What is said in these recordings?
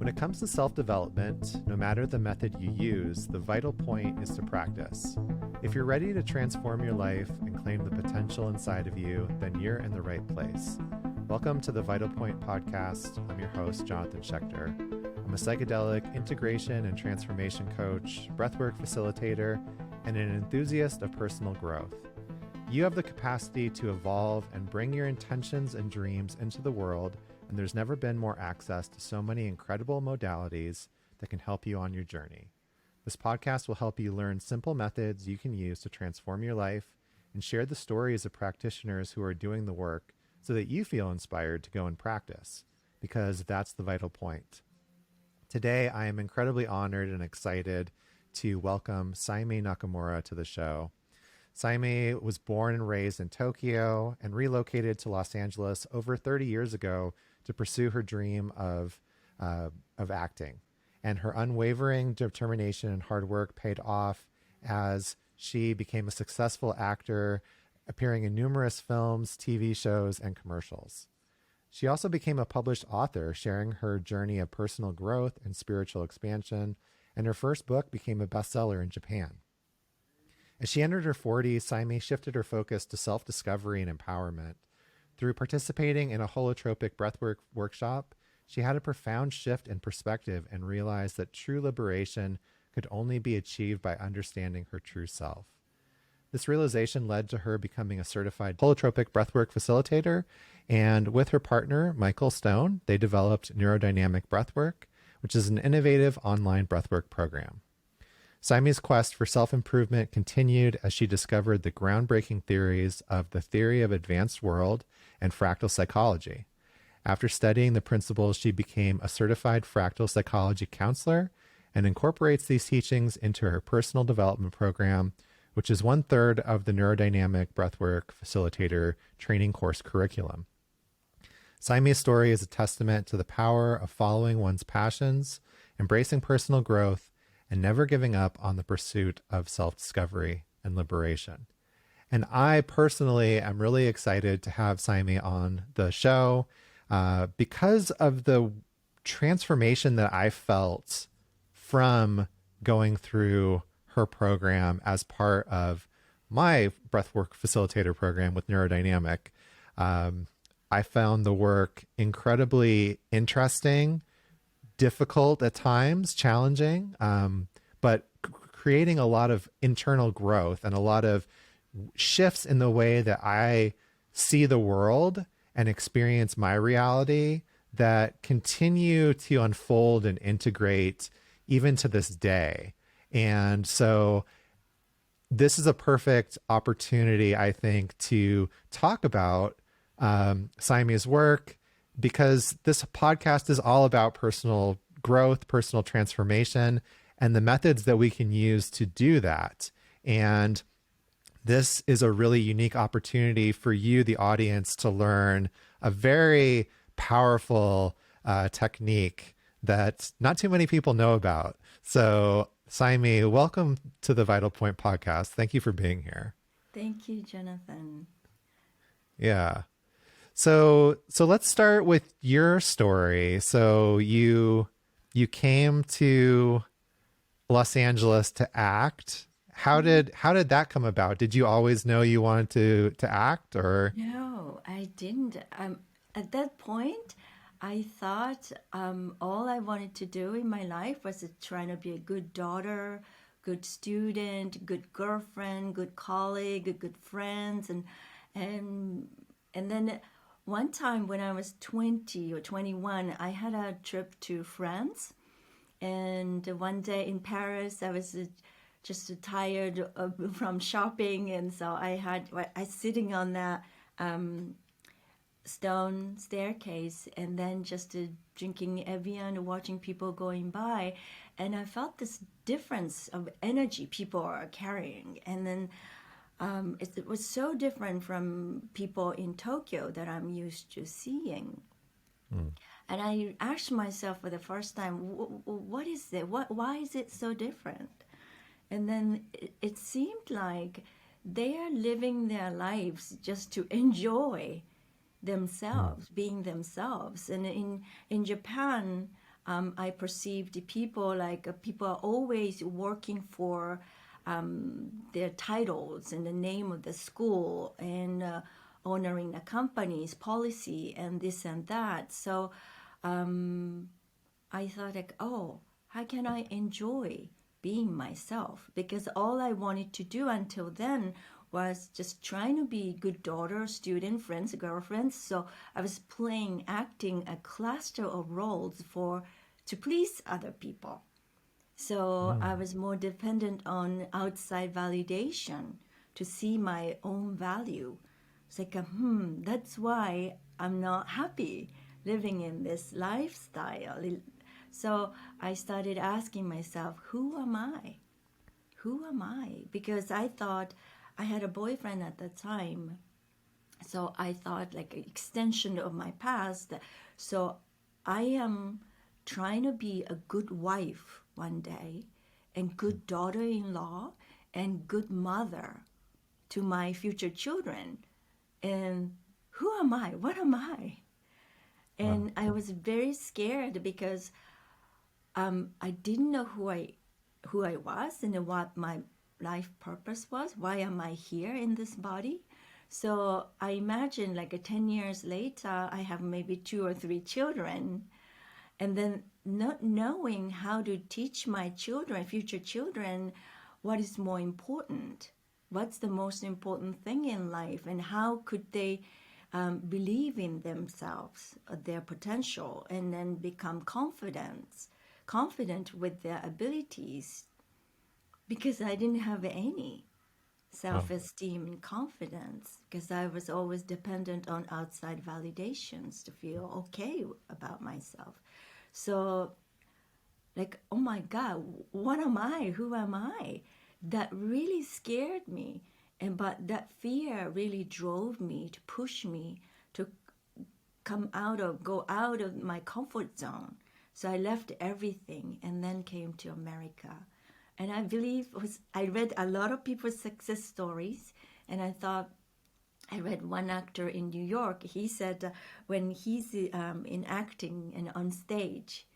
When it comes to self-development, no matter the method you use, the vital point is to practice. If you're ready to transform your life and claim the potential inside of you, then you're in the right place. Welcome to the Vital Point podcast. I'm your host, Jonathan Schechter. I'm a psychedelic integration and transformation coach, breathwork facilitator, and an enthusiast of personal growth. You have the capacity to evolve and bring your intentions and dreams into the world, and there's never been more access to so many incredible modalities that can help you on your journey. This podcast will help you learn simple methods you can use to transform your life and share the stories of practitioners who are doing the work so that you feel inspired to go and practice, because that's the vital point. Today, I am incredibly honored and excited to welcome Saemi Nakamura to the show. Saemi was born and raised in Tokyo and relocated to Los Angeles over 30 years ago to pursue her dream of acting. And her unwavering determination and hard work paid off as she became a successful actor, appearing in numerous films, TV shows, and commercials. She also became a published author, sharing her journey of personal growth and spiritual expansion, and her first book became a bestseller in Japan. As she entered her 40s, Saemi shifted her focus to self-discovery and empowerment. Through participating in a holotropic breathwork workshop, she had a profound shift in perspective and realized that true liberation could only be achieved by understanding her true self. This realization led to her becoming a certified holotropic breathwork facilitator, and with her partner, Michael Stone, they developed Neurodynamic Breathwork, which is an innovative online breathwork program. Saemi's quest for self-improvement continued as she discovered the groundbreaking theories of the theory of advanced world and fractal psychology. After studying the principles, she became a certified fractal psychology counselor and incorporates these teachings into her personal development program, which is 1/3 of the Neurodynamic Breathwork Facilitator training course curriculum. Saemi's story is a testament to the power of following one's passions, embracing personal growth, and never giving up on the pursuit of self-discovery and liberation. And I personally am really excited to have Saemi on the show because of the transformation that I felt from going through her program as part of my breathwork facilitator program with Neurodynamic. I found the work incredibly interesting, difficult at times, challenging, but creating a lot of internal growth and a lot of shifts in the way that I see the world and experience my reality that continue to unfold and integrate even to this day. And so this is a perfect opportunity, I think, to talk about Saemi's work, because this podcast is all about personal growth, personal transformation, and the methods that we can use to do that. And this is a really unique opportunity for you, the audience, to learn a very powerful technique that not too many people know about. So, Saemi, welcome to the Vital Point podcast. Thank you for being here. Thank you, Jonathan. Yeah. So let's start with your story. So you came to Los Angeles to act. How did that come about? Did you always know you wanted to act, or? No, I didn't. At that point, I thought all I wanted to do in my life was trying to be a good daughter, good student, good girlfriend, good colleague, good friends, and then one time when I was 20 or 21, I had a trip to France, and one day in Paris, I was just tired from shopping, and so I sitting on that stone staircase, and then just drinking Evian, watching people going by, and I felt this difference of energy people are carrying, and then it was so different from people in Tokyo that I'm used to seeing. And I asked myself for the first time, what is it? Why is it so different? And then it seemed like they are living their lives just to enjoy themselves, being themselves. And in Japan, I perceived the people like people are always working for their titles and the name of the school and honoring the company's policy and this and that. So I thought like, oh, how can I enjoy being myself? Because all I wanted to do until then was just trying to be good daughter, student, friends, girlfriends. So I was playing, acting a cluster of roles to please other people. So I was more dependent on outside validation to see my own value. It's like, that's why I'm not happy living in this lifestyle. So I started asking myself, who am I? Who am I? Because I thought I had a boyfriend at the time. So I thought like an extension of my past. So I am trying to be a good wife one day and good daughter-in-law and good mother to my future children. And who am I? What am I? And I was very scared because I didn't know who I was and what my life purpose was. Why am I here in this body? So I imagine like 10 years later, I have maybe 2 or 3 children, and then not knowing how to teach my children, future children, what is more important. What's the most important thing in life, and how could they believe in themselves, their potential, and then become confident with their abilities, because I didn't have any self-esteem and confidence because I was always dependent on outside validations to feel okay about myself. So like, oh my God, what am I? Who am I? That really scared me. But that fear really drove me to push me to go out of my comfort zone. So I left everything and then came to America. And I believe I read a lot of people's success stories, and I thought, I read one actor in New York. He said when he's in acting and on stage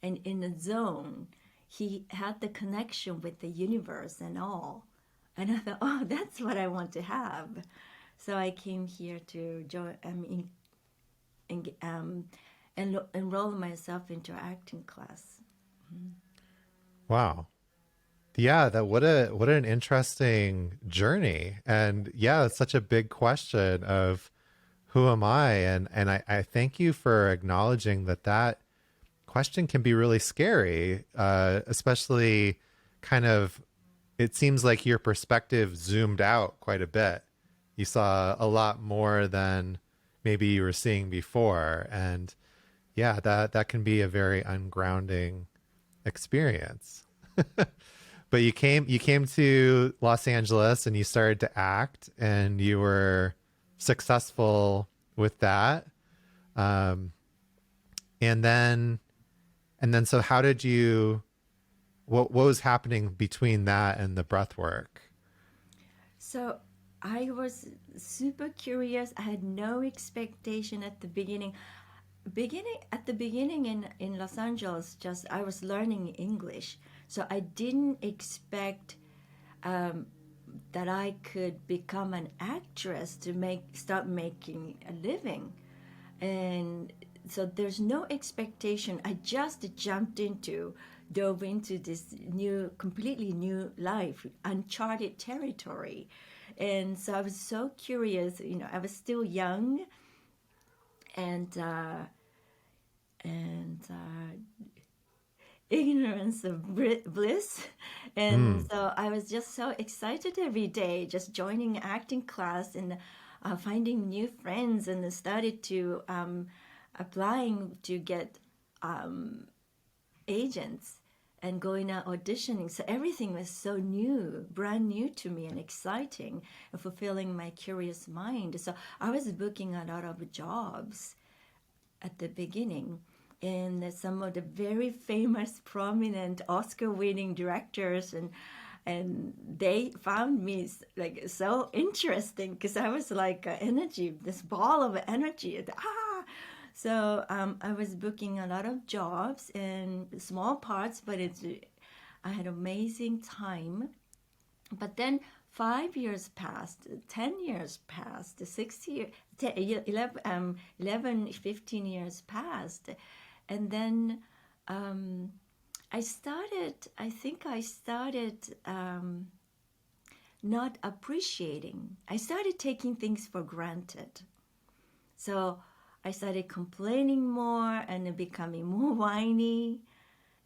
and in a zone, he had the connection with the universe and all. And I thought, oh, that's what I want to have. So I came here to join, enroll myself into acting class. Wow. Yeah, what an interesting journey. And yeah, it's such a big question of who am I? And I thank you for acknowledging that question can be really scary, especially kind of, it seems like your perspective zoomed out quite a bit. You saw a lot more than maybe you were seeing before. And yeah, that can be a very ungrounding experience. But you came to Los Angeles and you started to act, and you were successful with that. And then so how did you, what was happening between that and the breath work? So I was super curious. I had no expectation at the beginning. At the beginning in Los Angeles, just I was learning English. So I didn't expect that I could become an actress to start making a living. And so there's no expectation. I just dove into this completely new life, uncharted territory. And so I was so curious, I was still young and ignorance of bliss. And so I was just so excited every day, just joining acting class and finding new friends, and started to applying to get agents and going out auditioning. So everything was so new, brand new to me, and exciting and fulfilling my curious mind. So I was booking a lot of jobs at the beginning. And some of the very famous, prominent, Oscar-winning directors, and they found me like so interesting because I was like energy, this ball of energy. So I was booking a lot of jobs and small parts, but I had amazing time. But then 5 years passed, 10 years passed, 6 years, 11, 15 years passed. And then I think I started not appreciating. I started taking things for granted. So I started complaining more and becoming more whiny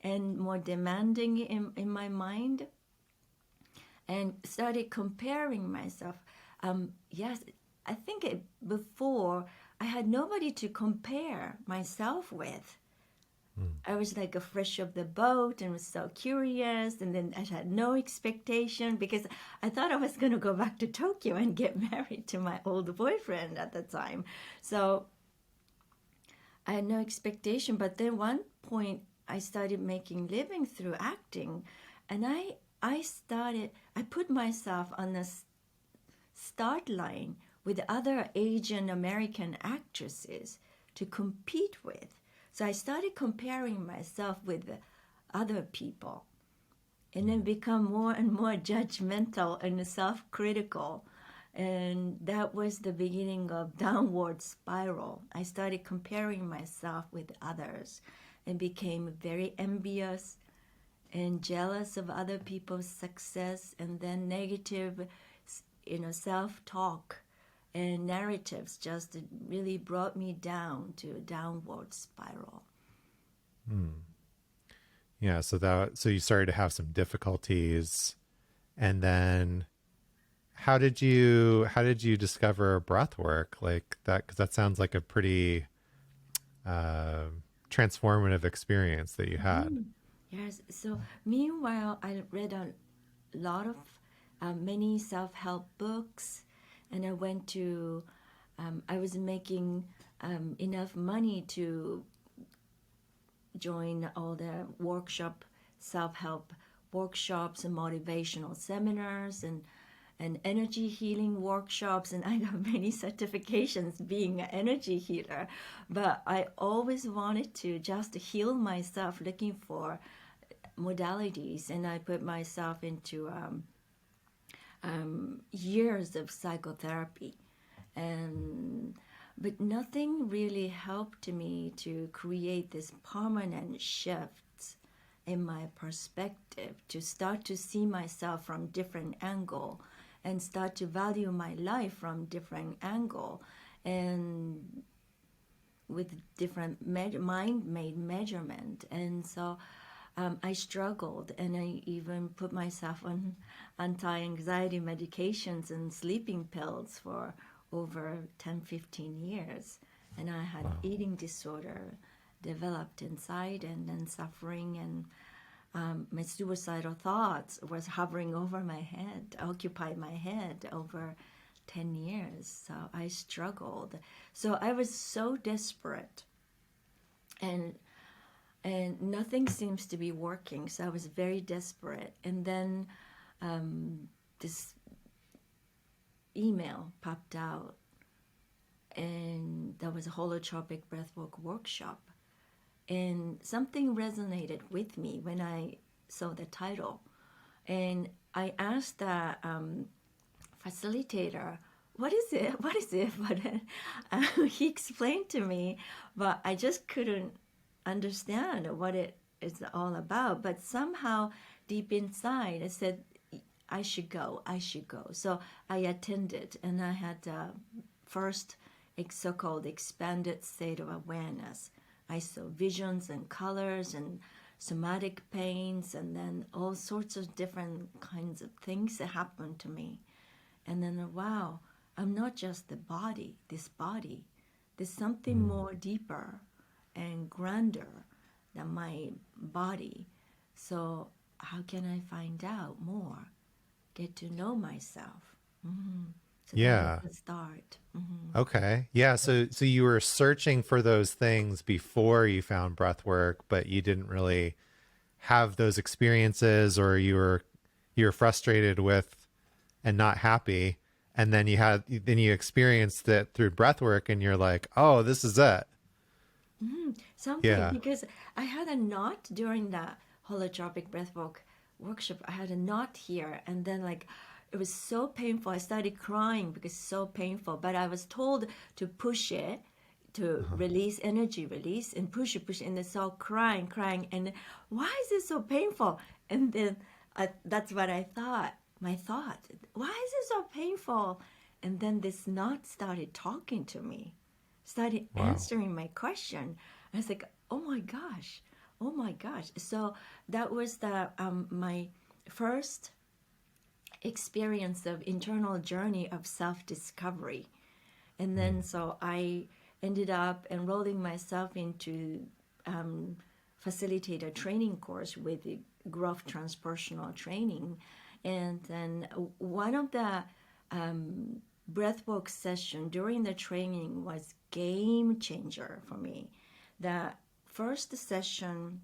and more demanding in my mind, and started comparing myself. Yes, I think before I had nobody to compare myself with. I was like a fresh off the boat and was so curious, and then I had no expectation because I thought I was going to go back to Tokyo and get married to my old boyfriend at the time. So I had no expectation. But then one point I started making living through acting, and I put myself on the start line with other Asian American actresses to compete with. So I started comparing myself with other people, and then become more and more judgmental and self-critical. And that was the beginning of downward spiral. I started comparing myself with others and became very envious and jealous of other people's success, and then negative, self-talk and narratives just really brought me down to a downward spiral. Yeah. So you started to have some difficulties, and then how did you discover breath work like that? Because that sounds like a pretty transformative experience that you had. Yes. So meanwhile, I read a lot of many self-help books, and I was making enough money to join all the self-help workshops and motivational seminars and energy healing workshops, and I got many certifications being an energy healer. But I always wanted to just heal myself, looking for modalities, and I put myself into years of psychotherapy, but nothing really helped me to create this permanent shifts in my perspective, to start to see myself from different angle and start to value my life from different angle, and with different mind-made measurement. And so I struggled, and I even put myself on anti-anxiety medications and sleeping pills for over 10-15 years. And I had eating disorder developed inside, and then suffering, and my suicidal thoughts was hovering over my head, occupied my head over 10 years. So I struggled. So I was so desperate, and nothing seems to be working. So I was very desperate. And then this email popped out, and there was a holotropic breathwork workshop. And something resonated with me when I saw the title. And I asked the facilitator, what is it? What is it? But he explained to me, but I just couldn't understand what it is all about. But somehow deep inside, I said, I should go. So I attended, and I had first so-called expanded state of awareness. I saw visions and colors and somatic pains, and then all sorts of different kinds of things that happened to me. And then, wow, I'm not just this body. There's something more deeper and grander than my body. So how can I find out more? Get to know myself. So Yeah. that was the start. Okay. Yeah. So you were searching for those things before you found breath work, but you didn't really have those experiences, or you were frustrated with and not happy. And then you experienced it through breath work, and you're like, oh, this is it. Something, Yeah. because I had a knot during the holotropic breathwork workshop. I had a knot here, and then like it was so painful. I started crying because it's so painful. But I was told to push it, to release energy, release, and push it, and it's all crying, crying. And why is it so painful? And then that's what I thought. My thought, why is it so painful? And then this knot started talking to me, started Wow. answering my question. I was like, oh my gosh, oh my gosh. So that was the my first experience of internal journey of self-discovery. And then so I ended up enrolling myself into facilitator training course with the growth transpersonal training. And then one of the breathwork session during the training was game changer for me. The first session,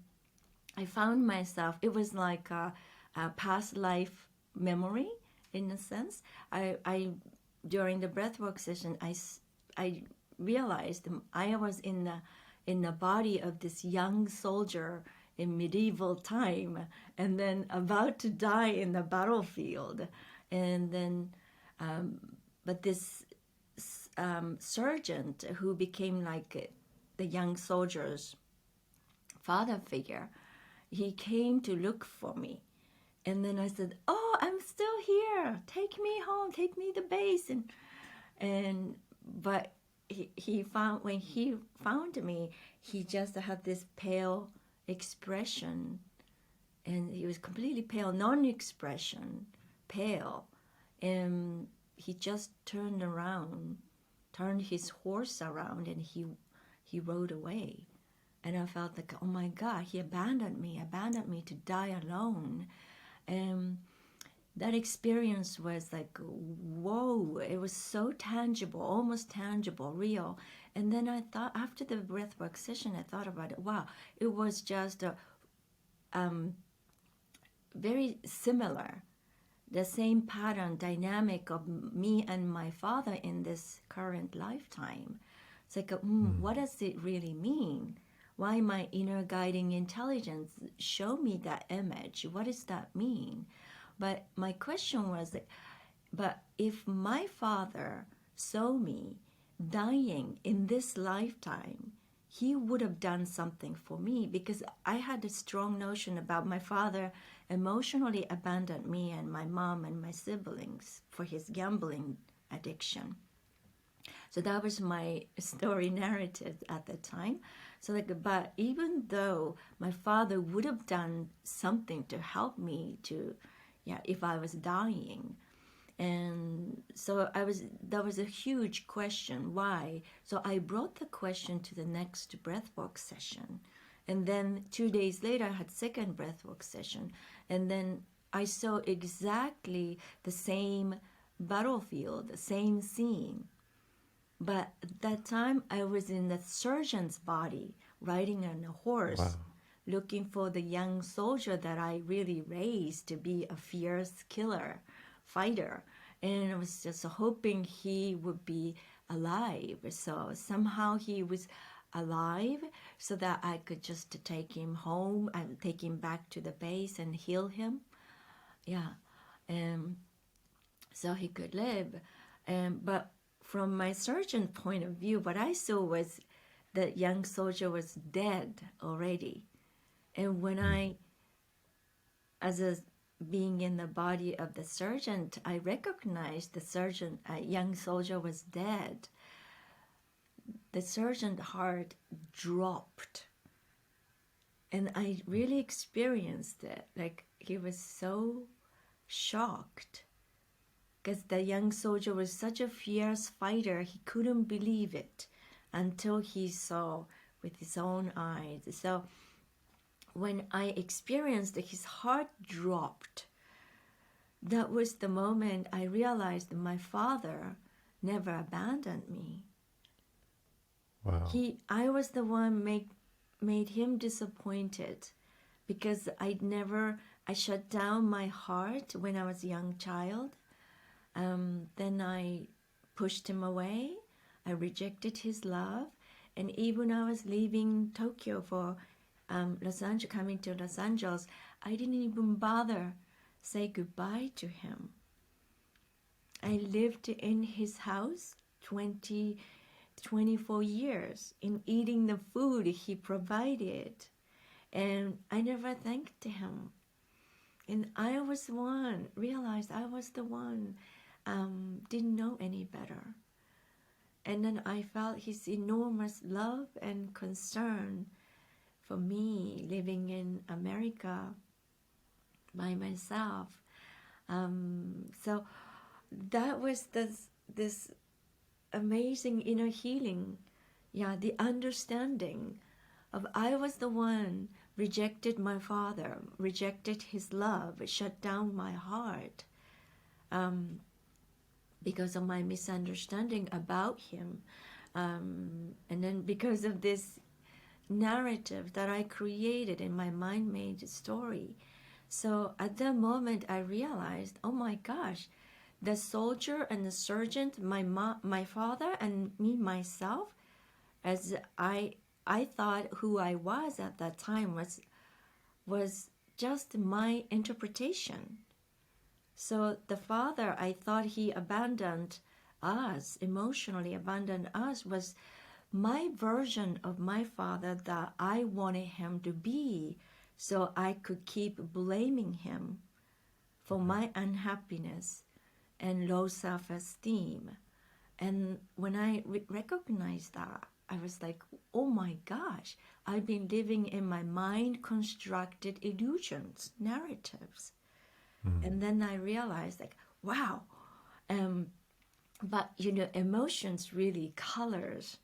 I found myself, it was like a past life memory in a sense. I during the breathwork session, I realized I was in the body of this young soldier in medieval time, and then about to die in the battlefield, and then but this sergeant who became like the young soldier's father figure, he came to look for me. And then I said, oh, I'm still here. Take me home. Take me to base. But he found, when he found me, he just had this pale expression. And he was completely pale, non-expression, pale. And he just turned around, turned his horse around, and he rode away. And I felt like, oh my God, he abandoned me to die alone. And that experience was like, whoa, it was so tangible, almost tangible, real. And then I thought, after the breathwork session, I thought about it, wow, it was just a, very similar, the same pattern, dynamic of me and my father in this current lifetime. It's like, what does it really mean? Why my inner guiding intelligence show me that image? What does that mean? But my question was, but if my father saw me dying in this lifetime, he would have done something for me, because I had a strong notion about my father emotionally abandoned me and my mom and my siblings for his gambling addiction. So that was my story narrative at the time. So like, but even though my father would have done something to help me to, if I was dying. And so that was a huge question. Why? So I brought the question to the next breathwork session. And then 2 days later, I had second breathwork session. And then I saw exactly the same battlefield, the same scene. But at that time, I was in the surgeon's body, riding on a horse, Wow. looking for the young soldier that I really raised to be a fierce killer, fighter. And I was just hoping he would be alive. So somehow he was alive, so that I could just take him home and take him back to the base and heal him. Yeah. So he could live. But from my surgeon point of view, what I saw was the young soldier was dead already. And when as a being in the body of the surgeon, I recognized the surgeon, a young soldier was dead. The surgeon's heart dropped. And I really experienced it. Like, he was so shocked, because the young soldier was such a fierce fighter, he couldn't believe it until he saw with his own eyes. So when I experienced that his heart dropped, that was the moment I realized that my father never abandoned me. Wow. I was the one made him disappointed, because I shut down my heart when I was a young child. Then I pushed him away. I rejected his love. And even I was leaving Tokyo for Los Angeles, coming to Los Angeles, I didn't even bother say goodbye to him. I lived in his house 24 years in eating the food he provided. And I never thanked him. And I was the one, realized I was the one, didn't know any better. And then I felt his enormous love and concern for me living in America by myself. So that was this amazing inner healing. Yeah, the understanding of I was the one rejected my father, rejected his love, shut down my heart because of my misunderstanding about him. And then because of this narrative that I created in my mind-made story. So at that moment, I realized, oh my gosh, the soldier and the sergeant, my father and me, myself, as I thought who I was at that time was just my interpretation. So the father, I thought he abandoned us, emotionally abandoned us, was my version of my father that I wanted him to be, so I could keep blaming him for my unhappiness and low self-esteem. And when I recognized that, I was like, oh my gosh, I've been living in my mind constructed illusions, narratives. And then I realized, like, wow, but emotions really colors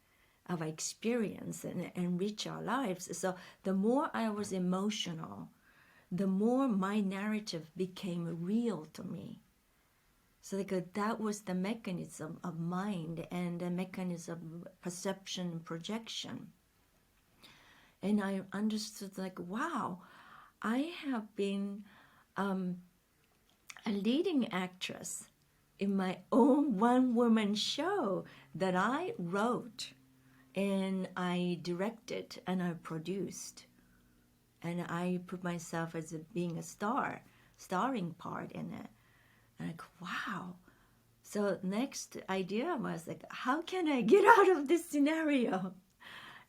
our experience and enrich our lives. So the more I was emotional, the more my narrative became real to me. So that was the mechanism of mind and the mechanism of perception and projection. And I understood, like, wow, I have been a leading actress in my own one-woman show that I wrote and I directed and I produced. And I put myself as being a starring part in it. And like, wow. So next idea was like, how can I get out of this scenario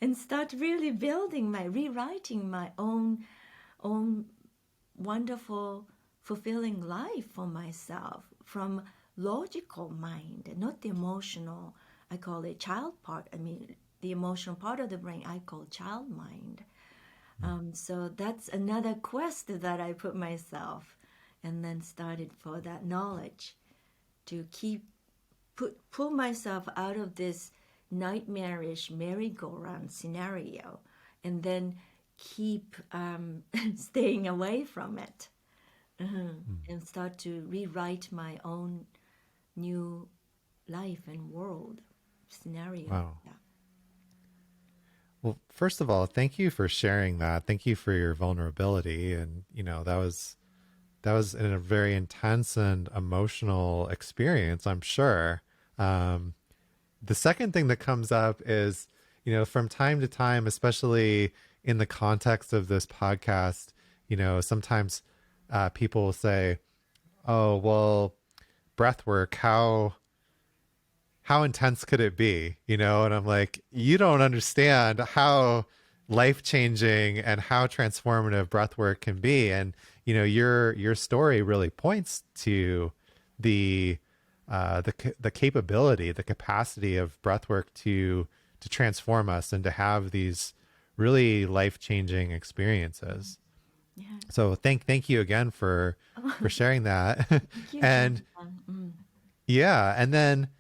and start really rewriting my own wonderful, fulfilling life for myself from logical mind, not the emotional. I call it child part. I mean, the emotional part of the brain I call child mind. So that's another quest that I put myself, and then started for that knowledge to pull myself out of this nightmarish merry-go-round scenario, and then keep staying away from it, and start to rewrite my own new life and world scenario. Wow. Yeah. Well, first of all, thank you for sharing that. Thank you for your vulnerability. And, that was in a very intense and emotional experience, I'm sure. The second thing that comes up is, from time to time, especially in the context of this podcast, sometimes people will say, oh, well, breathwork, how intense could it be? And I'm like, you don't understand how life-changing and how transformative breathwork can be. And, your story really points to the capability, the capacity of breathwork to transform us and to have these really life-changing experiences. Yeah. So thank you again for sharing that. Thank you, And yeah, and then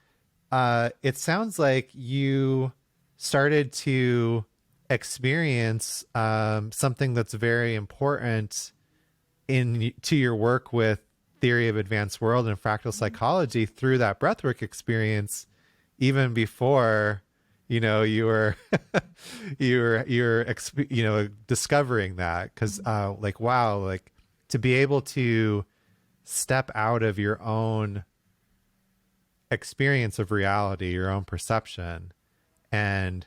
it sounds like you started to experience something that's very important to your work with theory of advanced world and fractal psychology through that breathwork experience, even before you were discovering that. Because like, wow, like to be able to step out of your own experience of reality, your own perception, and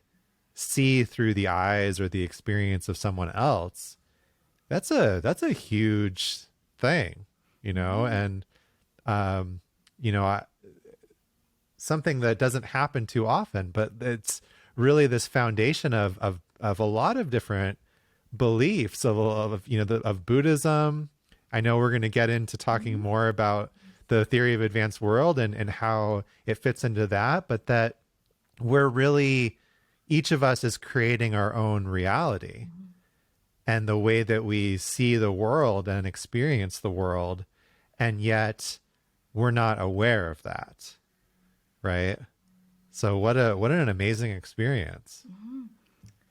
see through the eyes or the experience of someone else, that's a huge thing, you know, and you know, something that doesn't happen too often, but it's really this foundation of a lot of different beliefs of you know, of Buddhism. I know we're going to get into talking more about the theory of advanced world and how it fits into that, but that we're really, each of us is creating our own reality and the way that we see the world and experience the world. And yet we're not aware of that. Right. So what an amazing experience.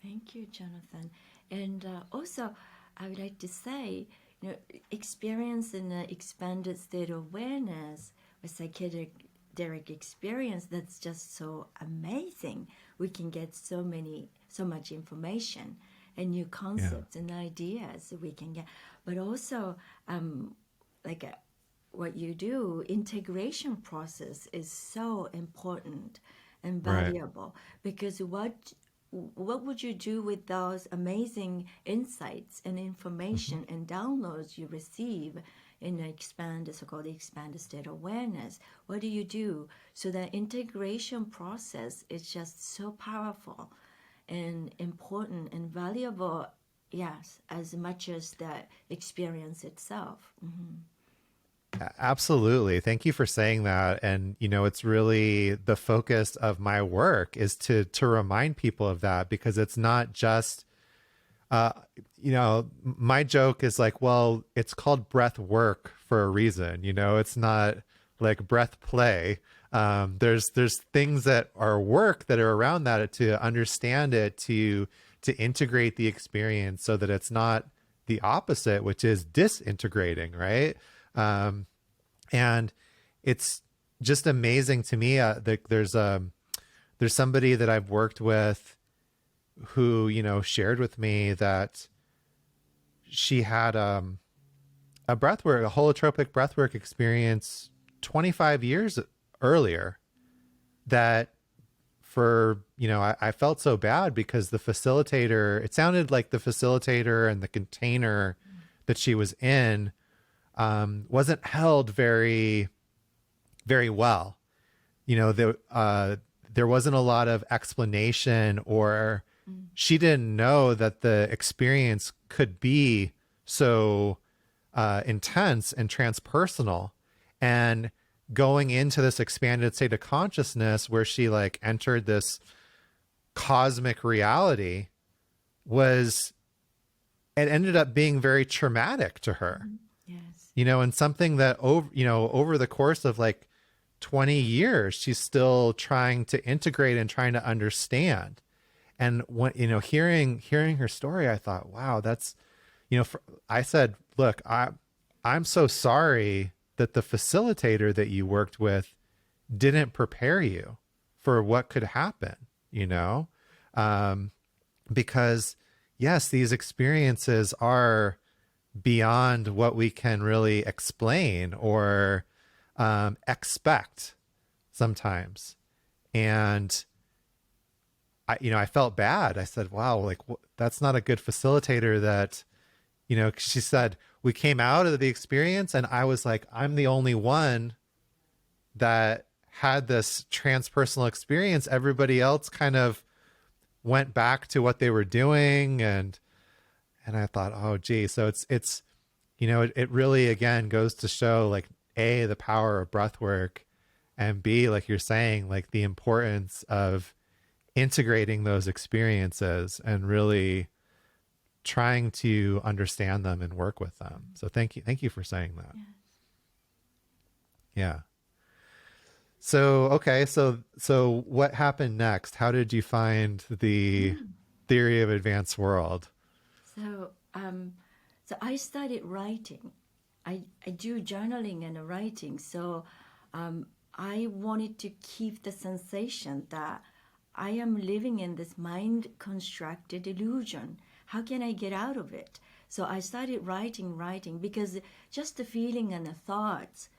Thank you, Jonathan. And also, I would like to say, you know, experience in an expanded state of awareness, a psychedelic experience, that's just so amazing. We can get so much information and new concepts and ideas that we can get. But also, what you do, integration process is so important and valuable, because what would you do with those amazing insights and information and downloads you receive in the so-called expanded state of awareness? What do you do? So the integration process is just so powerful and important and valuable, yes, as much as the experience itself. Absolutely. Thank you for saying that. And, you know, it's really the focus of my work is to remind people of that, because it's not just, you know, my joke is like, well, it's called breath work for a reason. You know, it's not like breath play. There's things that are work that are around that to understand it, to integrate the experience so that it's not the opposite, which is disintegrating, right? And it's just amazing to me that there's somebody that I've worked with who, you know, shared with me that she had a holotropic breathwork experience 25 years earlier, that for, you know, I felt so bad because the facilitator, it sounded like the facilitator and the container that she was in wasn't held very, very well. You know, there wasn't a lot of explanation, or she didn't know that the experience could be so intense and transpersonal. And going into this expanded state of consciousness where she like entered this cosmic reality, it ended up being very traumatic to her. Yes. You know, and something that over the course of like 20 years, she's still trying to integrate and trying to understand. And when, you know, hearing her story, I thought, wow, that's, you know, I said, look, I'm so sorry that the facilitator that you worked with didn't prepare you for what could happen, you know? Because yes, these experiences are beyond what we can really explain or expect sometimes. And I felt bad. I said, wow, like that's not a good facilitator that, you know, she said, we came out of the experience and I was like, I'm the only one that had this transpersonal experience. Everybody else kind of went back to what they were doing. And I thought, oh, gee. So it's, you know, it really, again, goes to show like A, the power of breath work, and B, like you're saying, like the importance of integrating those experiences and really trying to understand them and work with them. So thank you for saying that. Yes. Yeah. So, okay. So what happened next? How did you find the theory of advanced world? So, so I started writing. I do journaling and writing. So, I wanted to keep the sensation that I am living in this mind-constructed illusion. How can I get out of it? So I started writing, because just the feeling and the thoughts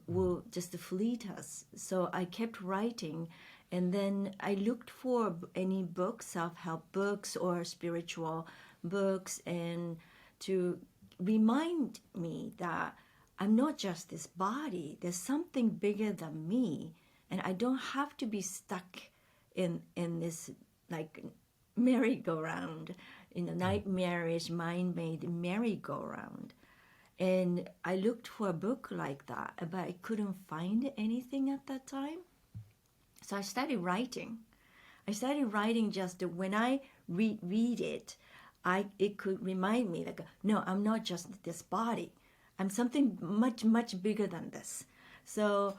will just fleet us. So I kept writing, And then I looked for any books, self-help books or spiritual books, and to remind me that I'm not just this body. There's something bigger than me, and I don't have to be stuck in this like merry-go-round, nightmarish mind-made merry-go-round. And I looked for a book like that, but I couldn't find anything at that time. So I started writing. Just when I read it, it could remind me like, no, I'm not just this body. I'm something much, much bigger than this. So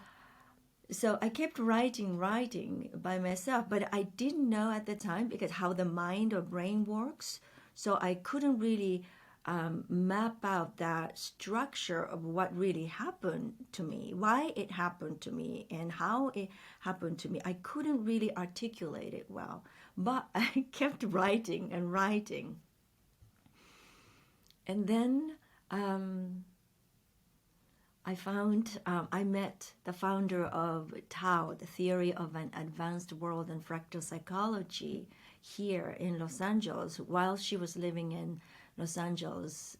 I kept writing by myself, but I didn't know at the time because how the mind or brain works. So I couldn't really map out that structure of what really happened to me, why it happened to me, and how it happened to me. I couldn't really articulate it well, but I kept writing and writing. And then I met the founder of Tao, the Theory of an Advanced World and Fractal Psychology, here in Los Angeles while she was living in Los Angeles.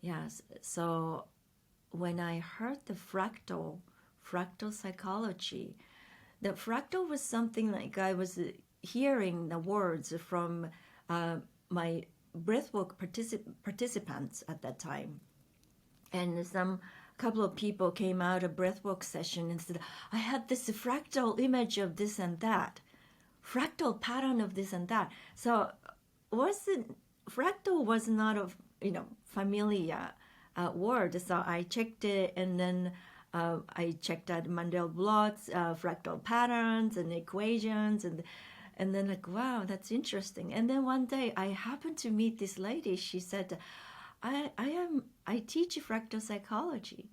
Yes, so when I heard the fractal psychology, the fractal was something like I was hearing the words from my breathwork participants at that time. And couple of people came out of breathwork session and said, I had this fractal image of this and that, fractal pattern of this and that. So fractal was not a familiar word. So I checked it, and then I checked out Mandel Block's fractal patterns and equations, and then like, wow, that's interesting. And then one day I happened to meet this lady. She said, I teach fractal psychology,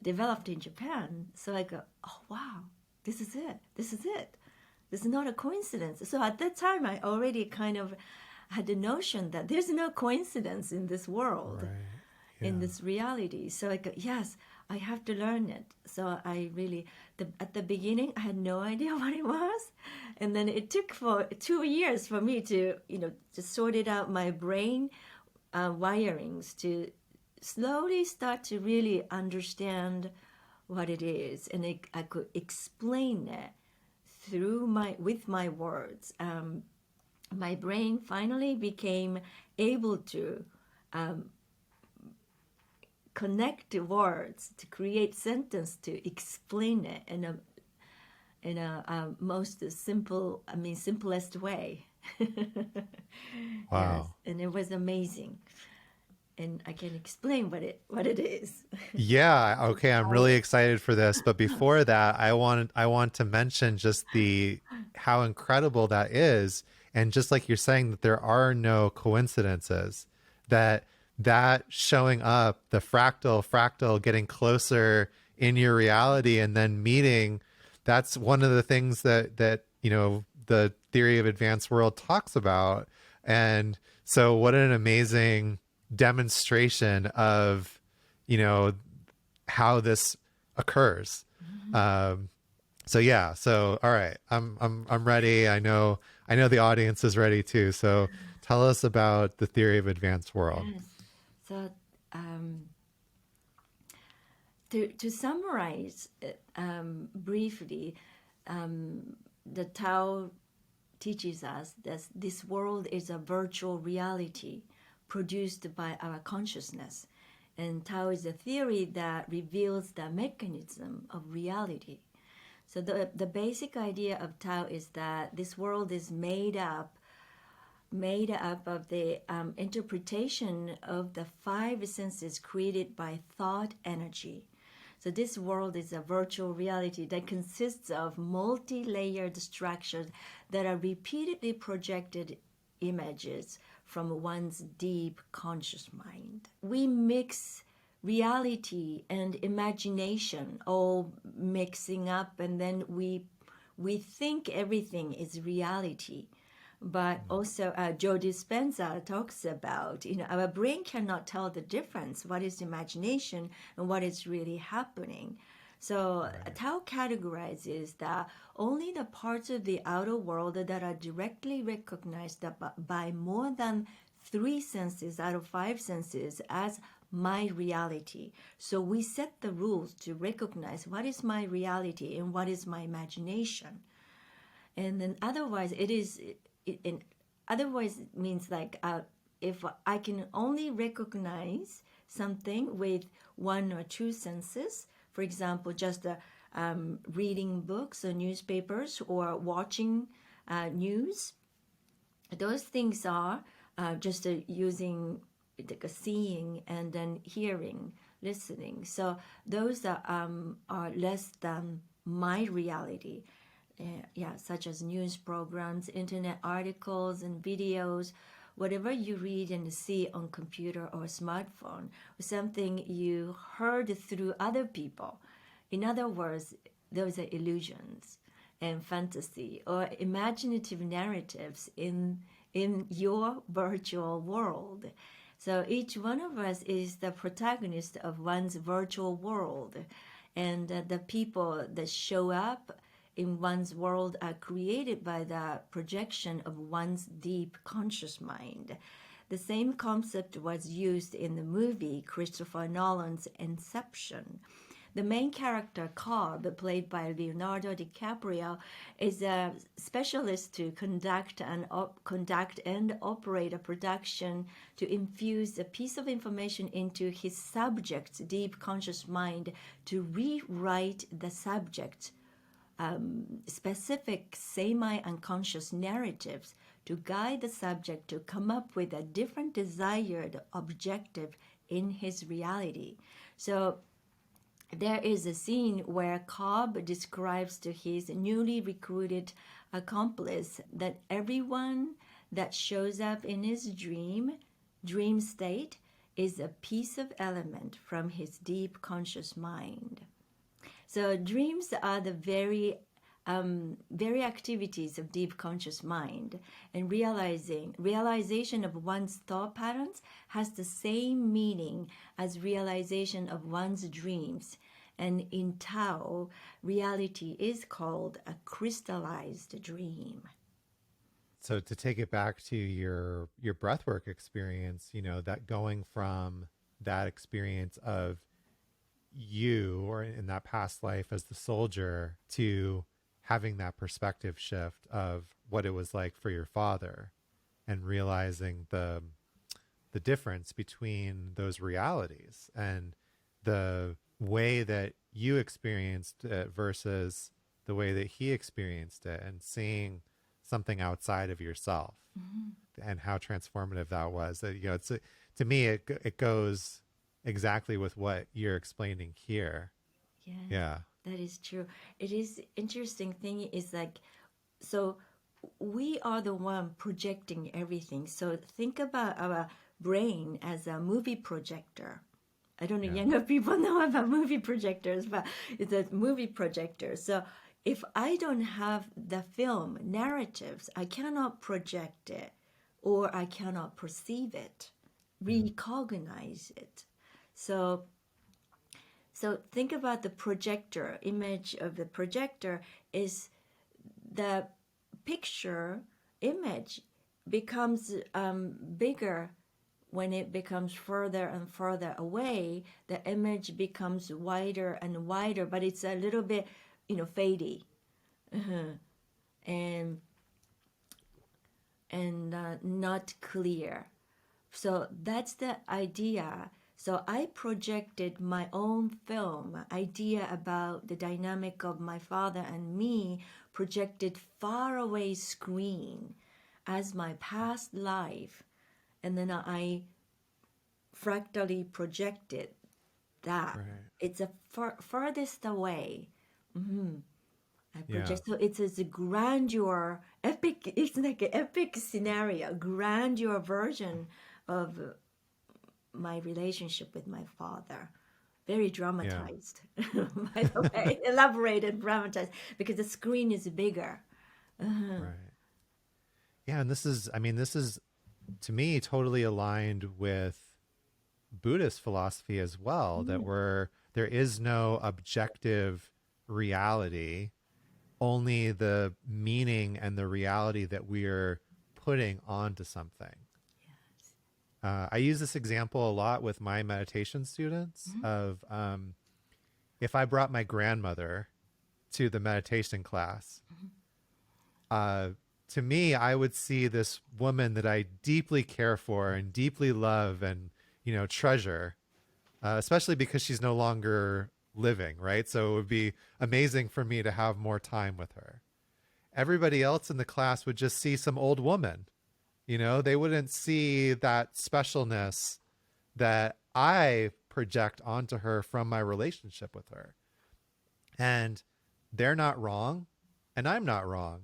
developed in Japan. So I go, oh wow, this is it. This is not a coincidence. So at that time, I already kind of had the notion that there's no coincidence in this world, right. Yeah. In this reality. So I go, yes, I have to learn it. So I really, at the beginning, I had no idea what it was. And then it took for 2 years for me to sort it out my brain wirings to slowly start to really understand what it is, and I could explain it with my words. My brain finally became able to connect the words to create sentence to explain it in a most simplest way. Wow. Yes, and it was amazing, and I can explain what it is. Yeah, okay, I'm really excited for this, but before that, I want to mention just how incredible that is, and just like you're saying, that there are no coincidences, that showing up, the fractal getting closer in your reality and then meeting, that's one of the things that the Theory of Advanced World talks about. And so what an amazing demonstration of how this occurs. So all right, I'm ready. I know the audience is ready too, so tell us about the Theory of Advanced World. Yes. So to summarize briefly, the Tao teaches us that this world is a virtual reality produced by our consciousness. And Tao is a theory that reveals the mechanism of reality. So the basic idea of Tao is that this world is made up of the interpretation of the 5 senses created by thought energy. So this world is a virtual reality that consists of multi-layered structures that are repeatedly projected images from one's deep conscious mind. We mix reality and imagination all mixing up, and then we think everything is reality. But also Joe Dispenza talks about, our brain cannot tell the difference, what is imagination and what is really happening. So Right. Tao categorizes that only the parts of the outer world that are directly recognized by more than three senses out of five senses as my reality. So we set the rules to recognize what is my reality and what is my imagination. And then otherwise otherwise it means like if I can only recognize something with one or two senses, for example, just reading books or newspapers or watching news, those things are just using like seeing and then hearing, listening. So those are less than my reality. Yeah, such as news programs, internet articles, and videos. Whatever you read and see on computer or smartphone, something you heard through other people. In other words, those are illusions and fantasy or imaginative narratives in your virtual world. So each one of us is the protagonist of one's virtual world, and the people that show up in one's world are created by the projection of one's deep conscious mind. The same concept was used in the movie Christopher Nolan's Inception. The main character, Cobb, played by Leonardo DiCaprio, is a specialist to conduct and operate a production to infuse a piece of information into his subject's deep conscious mind to rewrite the subject's specific semi-unconscious narratives to guide the subject to come up with a different desired objective in his reality. So there is a scene where Cobb describes to his newly recruited accomplice that everyone that shows up in his dream state, is a piece of element from his deep conscious mind. So dreams are the very activities of deep conscious mind, and realization of one's thought patterns has the same meaning as realization of one's dreams. And in Tao, reality is called a crystallized dream. So to take it back to your breathwork experience, that going from that experience of you or in that past life as the soldier to having that perspective shift of what it was like for your father and realizing the difference between those realities and the way that you experienced it versus the way that he experienced it, and seeing something outside of yourself and how transformative that was. That it's to me it goes exactly with what you're explaining here. Yes, Yeah. that is true. It is interesting thing is like, so we are the one projecting everything. So think about our brain as a movie projector. I don't know, Yeah. younger people know about movie projectors, but it's a movie projector. So if I don't have the film narratives, I cannot project it, or I cannot perceive it, recognize it. So think about the projector. Image of the projector is the picture image becomes bigger when it becomes further and further away. The image becomes wider and wider, but it's a little bit, fadey, and not clear. So that's the idea. So I projected my own film idea about the dynamic of my father and me, projected far away screen as my past life, and then I fractally projected that. Right. It's a furthest away. I Yeah. project. So it's a grandeur, epic. It's like an epic scenario, grandeur version of my relationship with my father. Very Yeah. dramatized, by the way, elaborated, dramatized, because the screen is bigger. Right. Yeah, and this is to me totally aligned with Buddhist philosophy as well, that There is no objective reality, only the meaning and the reality that we are putting onto something. I use this example a lot with my meditation students of if I brought my grandmother to the meditation class, to me, I would see this woman that I deeply care for and deeply love and, treasure, especially because she's no longer living, right? So it would be amazing for me to have more time with her. Everybody else in the class would just see some old woman. They wouldn't see that specialness that I project onto her from my relationship with her. And they're not wrong, and I'm not wrong.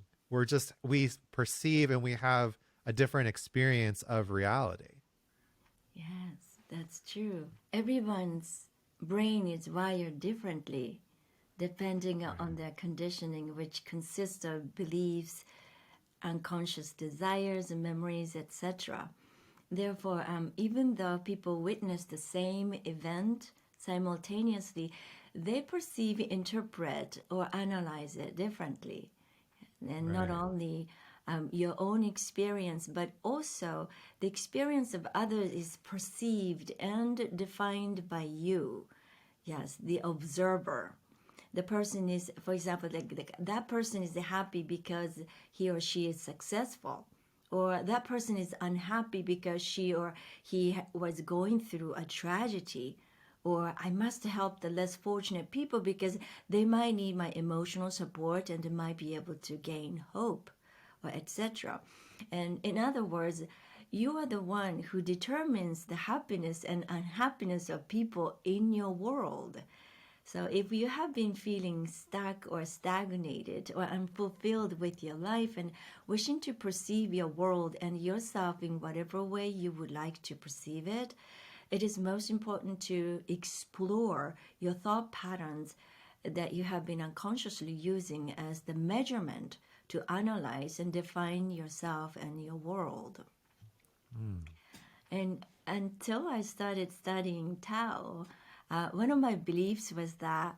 We perceive and we have a different experience of reality. Yes, that's true. Everyone's brain is wired differently depending on their conditioning, which consists of beliefs, unconscious desires, memories, etc. Therefore, even though people witness the same event simultaneously, they perceive, interpret, or analyze it differently. And not only your own experience, but also the experience of others is perceived and defined by you. Yes, the observer. The person is, for example, that person is happy because he or she is successful, or that person is unhappy because she or he was going through a tragedy, or I must help the less fortunate people because they might need my emotional support and they might be able to gain hope, or etc. And in other words, you are the one who determines the happiness and unhappiness of people in your world. So if you have been feeling stuck or stagnated or unfulfilled with your life and wishing to perceive your world and yourself in whatever way you would like to perceive it, it is most important to explore your thought patterns that you have been unconsciously using as the measurement to analyze and define yourself and your world. And until I started studying Tao, one of my beliefs was that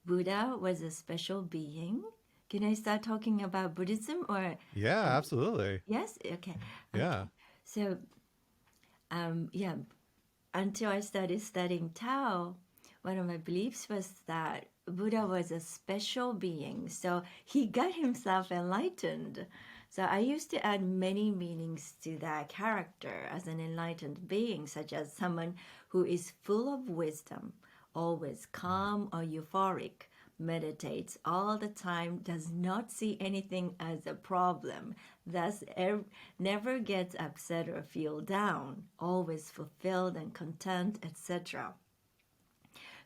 Buddha was a special being. Can I start talking about Buddhism or? Yeah, absolutely. Yes? Okay. Yeah. So, yeah, until I started studying Tao, one of my beliefs was that Buddha was a special being. So he got himself enlightened. So I used to add many meanings to that character as an enlightened being, such as someone who is full of wisdom, always calm or euphoric, meditates all the time, does not see anything as a problem, thus never gets upset or feel down, always fulfilled and content, etc.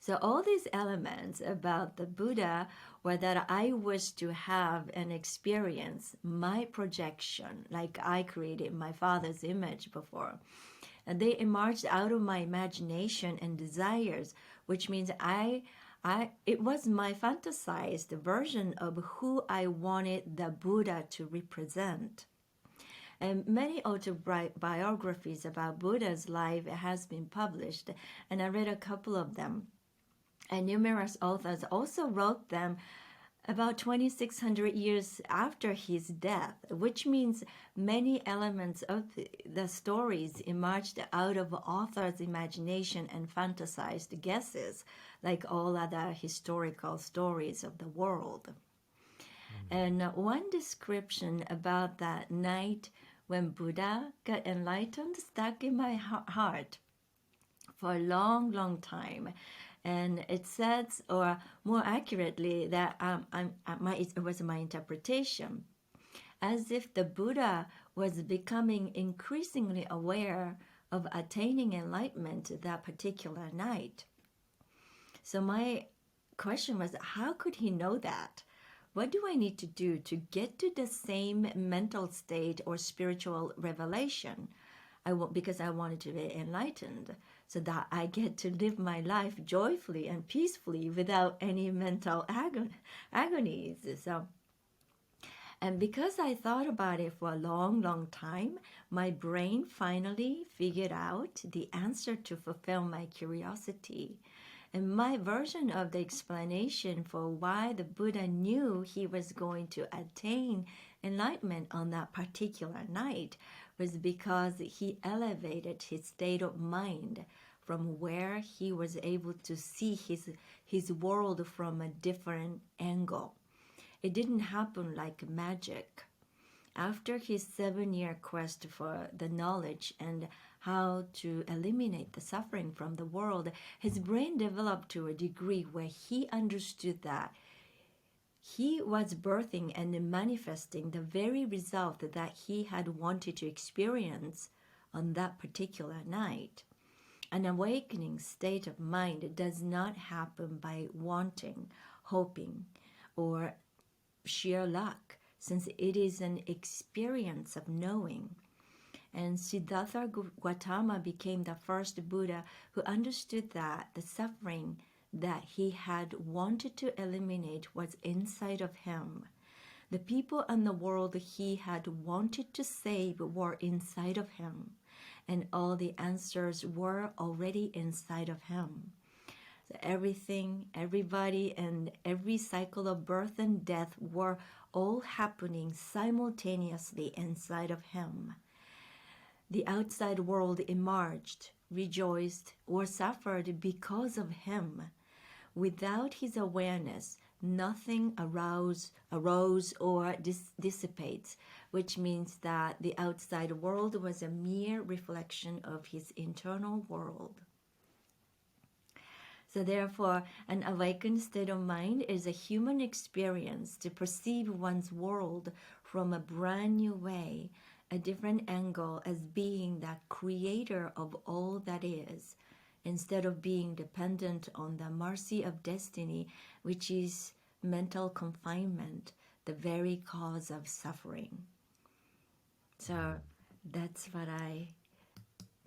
So all these elements about the Buddha were that I wish to have and experience my projection, like I created my father's image before. And they emerged out of my imagination and desires, which means it was my fantasized version of who I wanted the Buddha to represent. And many autobiographies about Buddha's life has been published, and I read a couple of them. And numerous authors also wrote them about 2,600 years after his death, which means many elements of the stories emerged out of authors' imagination and fantasized guesses, like all other historical stories of the world. And one description about that night when Buddha got enlightened stuck in my heart for a long, long time. And it says, or more accurately, that it was my interpretation, as if the Buddha was becoming increasingly aware of attaining enlightenment that particular night. So my question was, how could he know that? What do I need to do to get to the same mental state or spiritual revelation? Because I wanted to be enlightened, so that I get to live my life joyfully and peacefully without any mental agonies. And because I thought about it for a long, long time, my brain finally figured out the answer to fulfill my curiosity. And my version of the explanation for why the Buddha knew he was going to attain enlightenment on that particular night was because he elevated his state of mind from where he was able to see his world from a different angle. It didn't happen like magic. After his 7-year quest for the knowledge and how to eliminate the suffering from the world, his brain developed to a degree where he understood that he was birthing and manifesting the very result that he had wanted to experience on that particular night. An awakening state of mind does not happen by wanting, hoping, or sheer luck, since it is an experience of knowing. And Siddhartha Gautama became the first Buddha who understood that the suffering that he had wanted to eliminate was inside of him. The people and the world he had wanted to save were inside of him, and all the answers were already inside of him. So everything, everybody, and every cycle of birth and death were all happening simultaneously inside of him. The outside world emerged, rejoiced, or suffered because of him. Without his awareness, nothing arose or dissipates, which means that the outside world was a mere reflection of his internal world. So therefore, an awakened state of mind is a human experience to perceive one's world from a brand new way, a different angle, as being the creator of all that is, instead of being dependent on the mercy of destiny, which is mental confinement, the very cause of suffering. So that's what I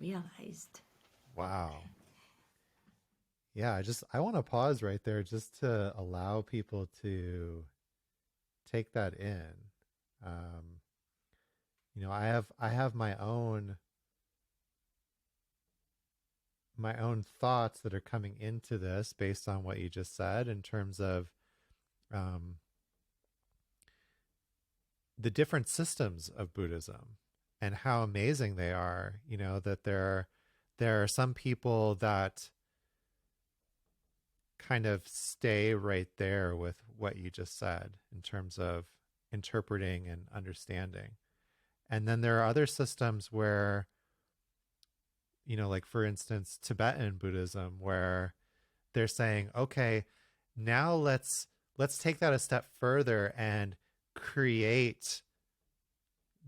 realized. Wow. Yeah, I want to pause right there just to allow people to take that in. I have my own thoughts that are coming into this based on what you just said in terms of the different systems of Buddhism and how amazing they are. That there are some people that kind of stay right there with what you just said in terms of interpreting and understanding. And then there are other systems where, like for instance, Tibetan Buddhism, where they're saying, okay, now let's take that a step further and create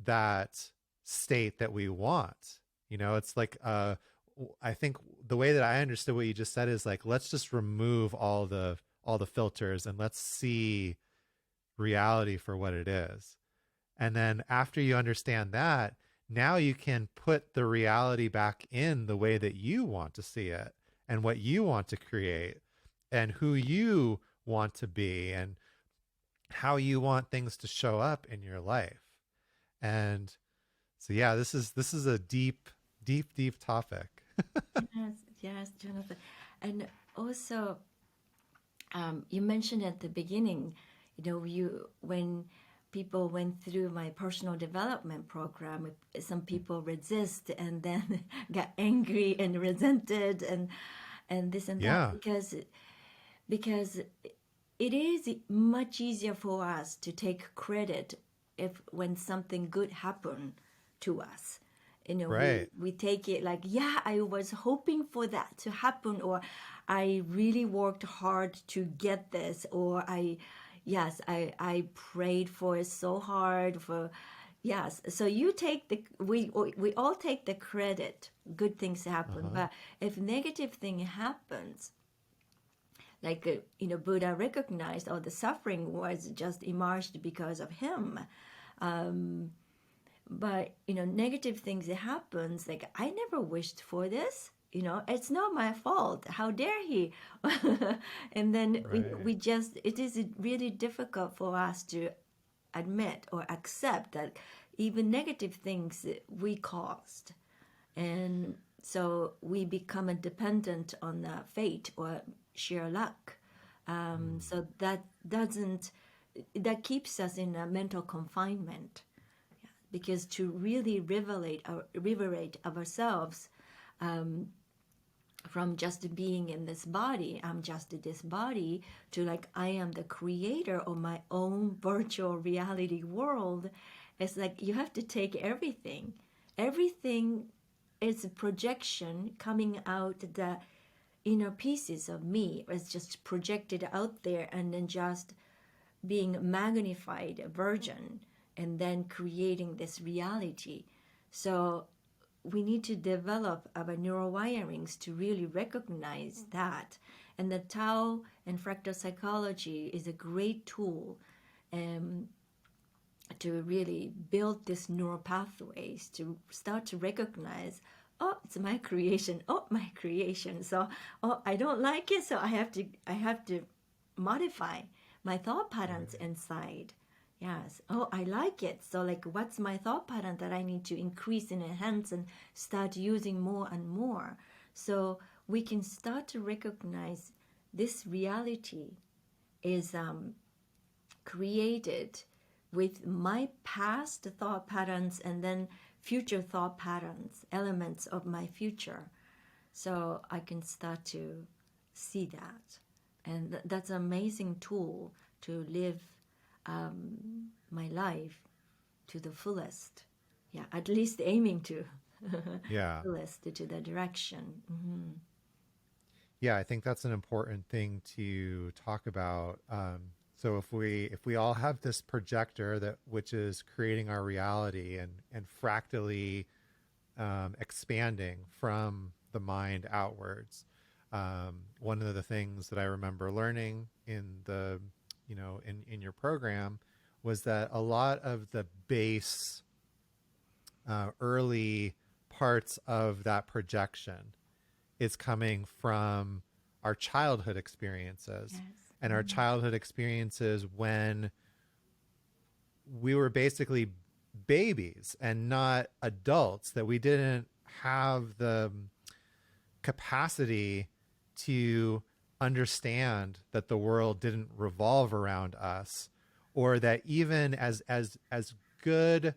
that state that we want. It's like I think the way that I understood what you just said is like, let's just remove all the filters and let's see reality for what it is. And then after you understand that, now you can put the reality back in the way that you want to see it and what you want to create and who you want to be and how you want things to show up in your life. And so, yeah, this is a deep topic. Yes, Jonathan. And also, you mentioned at the beginning, when people went through my personal development program, some people resist and then got angry and resented and this and that, because it is much easier for us to take credit when something good happened to us. Right. We take it like, yeah, I was hoping for that to happen, or I really worked hard to get this, or I prayed for it so hard for, yes. So we all take the credit. Good things happen, but if negative thing happens, like Buddha recognized, the suffering was just emerged because of him. But negative things that happens, like, I never wished for this, it's not my fault, how dare he. And then we just, it is really difficult for us to admit or accept that even negative things we caused. And so we become a dependent on the fate or sheer luck. So that keeps us in a mental confinement, because to really liberate ourselves from just being in this body, I'm just this body, to like I am the creator of my own virtual reality world. It's like you have to take everything. Everything is a projection coming out, the inner pieces of me is just projected out there, and then just being magnified version, and then creating this reality. So we need to develop our neurowirings to really recognize that. And the Tao and fractal psychology is a great tool to really build these neural pathways to start to recognize, oh, it's my creation. Oh, my creation. So, oh, I don't like it, so I have to modify my thought patterns inside. Yes. Oh, I like it. So like, what's my thought pattern that I need to increase and enhance and start using more and more? So we can start to recognize this reality is created with my past thought patterns and then future thought patterns, elements of my future. So I can start to see that. And that's an amazing tool to live my life to the fullest. Yeah, at least aiming to Yeah. fullest to the direction. Yeah, I think that's an important thing to talk about. So if we all have this projector that which is creating our reality and fractally expanding from the mind outwards, one of the things that I remember learning in the in your program was that a lot of the base early parts of that projection is coming from our childhood experiences. Yes. And our childhood experiences when we were basically babies and not adults, that we didn't have the capacity to understand that the world didn't revolve around us, or that even as good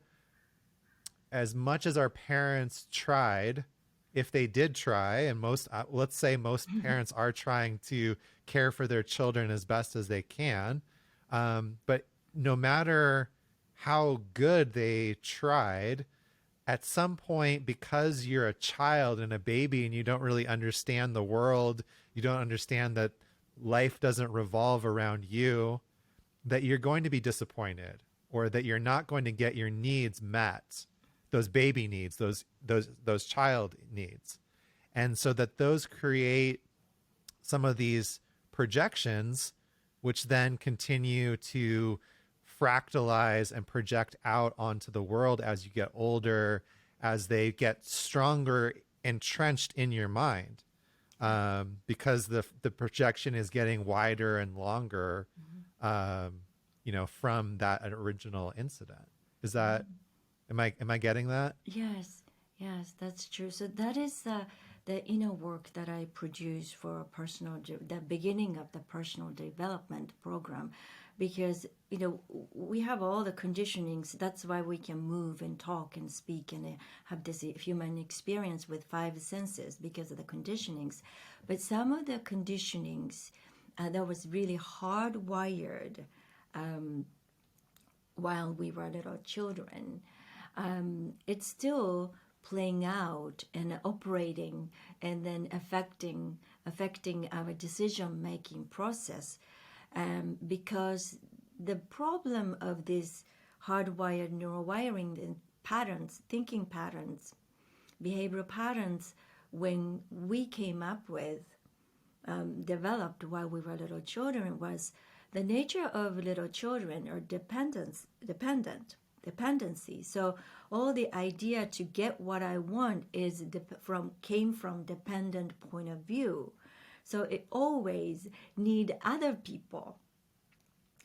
as much as our parents tried, if they did try, and most let's say most parents are trying to care for their children as best as they can, but no matter how good they tried, at some point, because you're a child and a baby and you don't really understand the world, you don't understand that life doesn't revolve around you, that you're going to be disappointed, or that you're not going to get your needs met, those baby needs, those child needs. And so that those create some of these projections, which then continue to fractalize and project out onto the world as you get older, as they get stronger, entrenched in your mind, because the projection is getting wider and longer, from that original incident. Is that, am I getting that? Yes, yes, that's true. So that is the inner work that I produce for the beginning of the personal development program, because we have all the conditionings. That's why we can move and talk and speak and have this human experience with five senses, because of the conditionings. But some of the conditionings that was really hardwired while we were little children, it's still playing out and operating, and then affecting our decision making process, because the problem of this hardwired neurowiring and patterns, thinking patterns, behavioral patterns, when we came up with developed while we were little children, was the nature of little children are dependency. So all the idea to get what I want is came from dependent point of view. So it always need other people,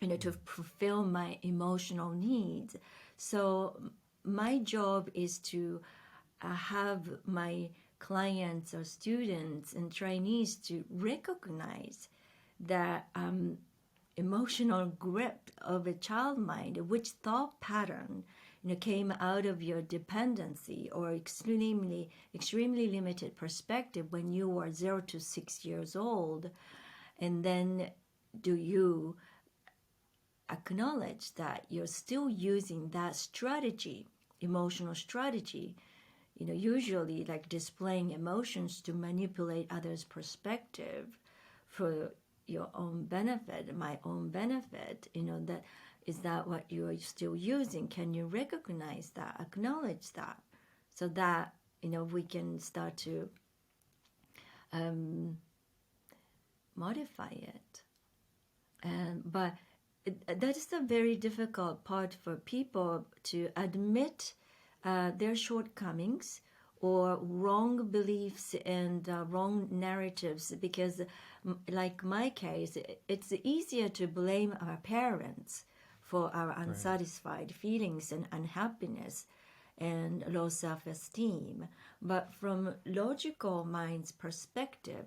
to fulfill my emotional needs. So my job is to have my clients or students and trainees to recognize that emotional grip of a child mind, which thought pattern came out of your dependency or extremely limited perspective when you were 0 to 6 years old, and then do you acknowledge that you're still using that strategy, emotional strategy, usually like displaying emotions to manipulate others' perspective for your own benefit, my own benefit, that is that what you are still using? Can you recognize that, acknowledge that, so that we can start to modify it. But that is a very difficult part for people to admit their shortcomings or wrong beliefs and wrong narratives, because like my case, it's easier to blame our parents for our unsatisfied feelings and unhappiness and low self-esteem. But from logical mind's perspective,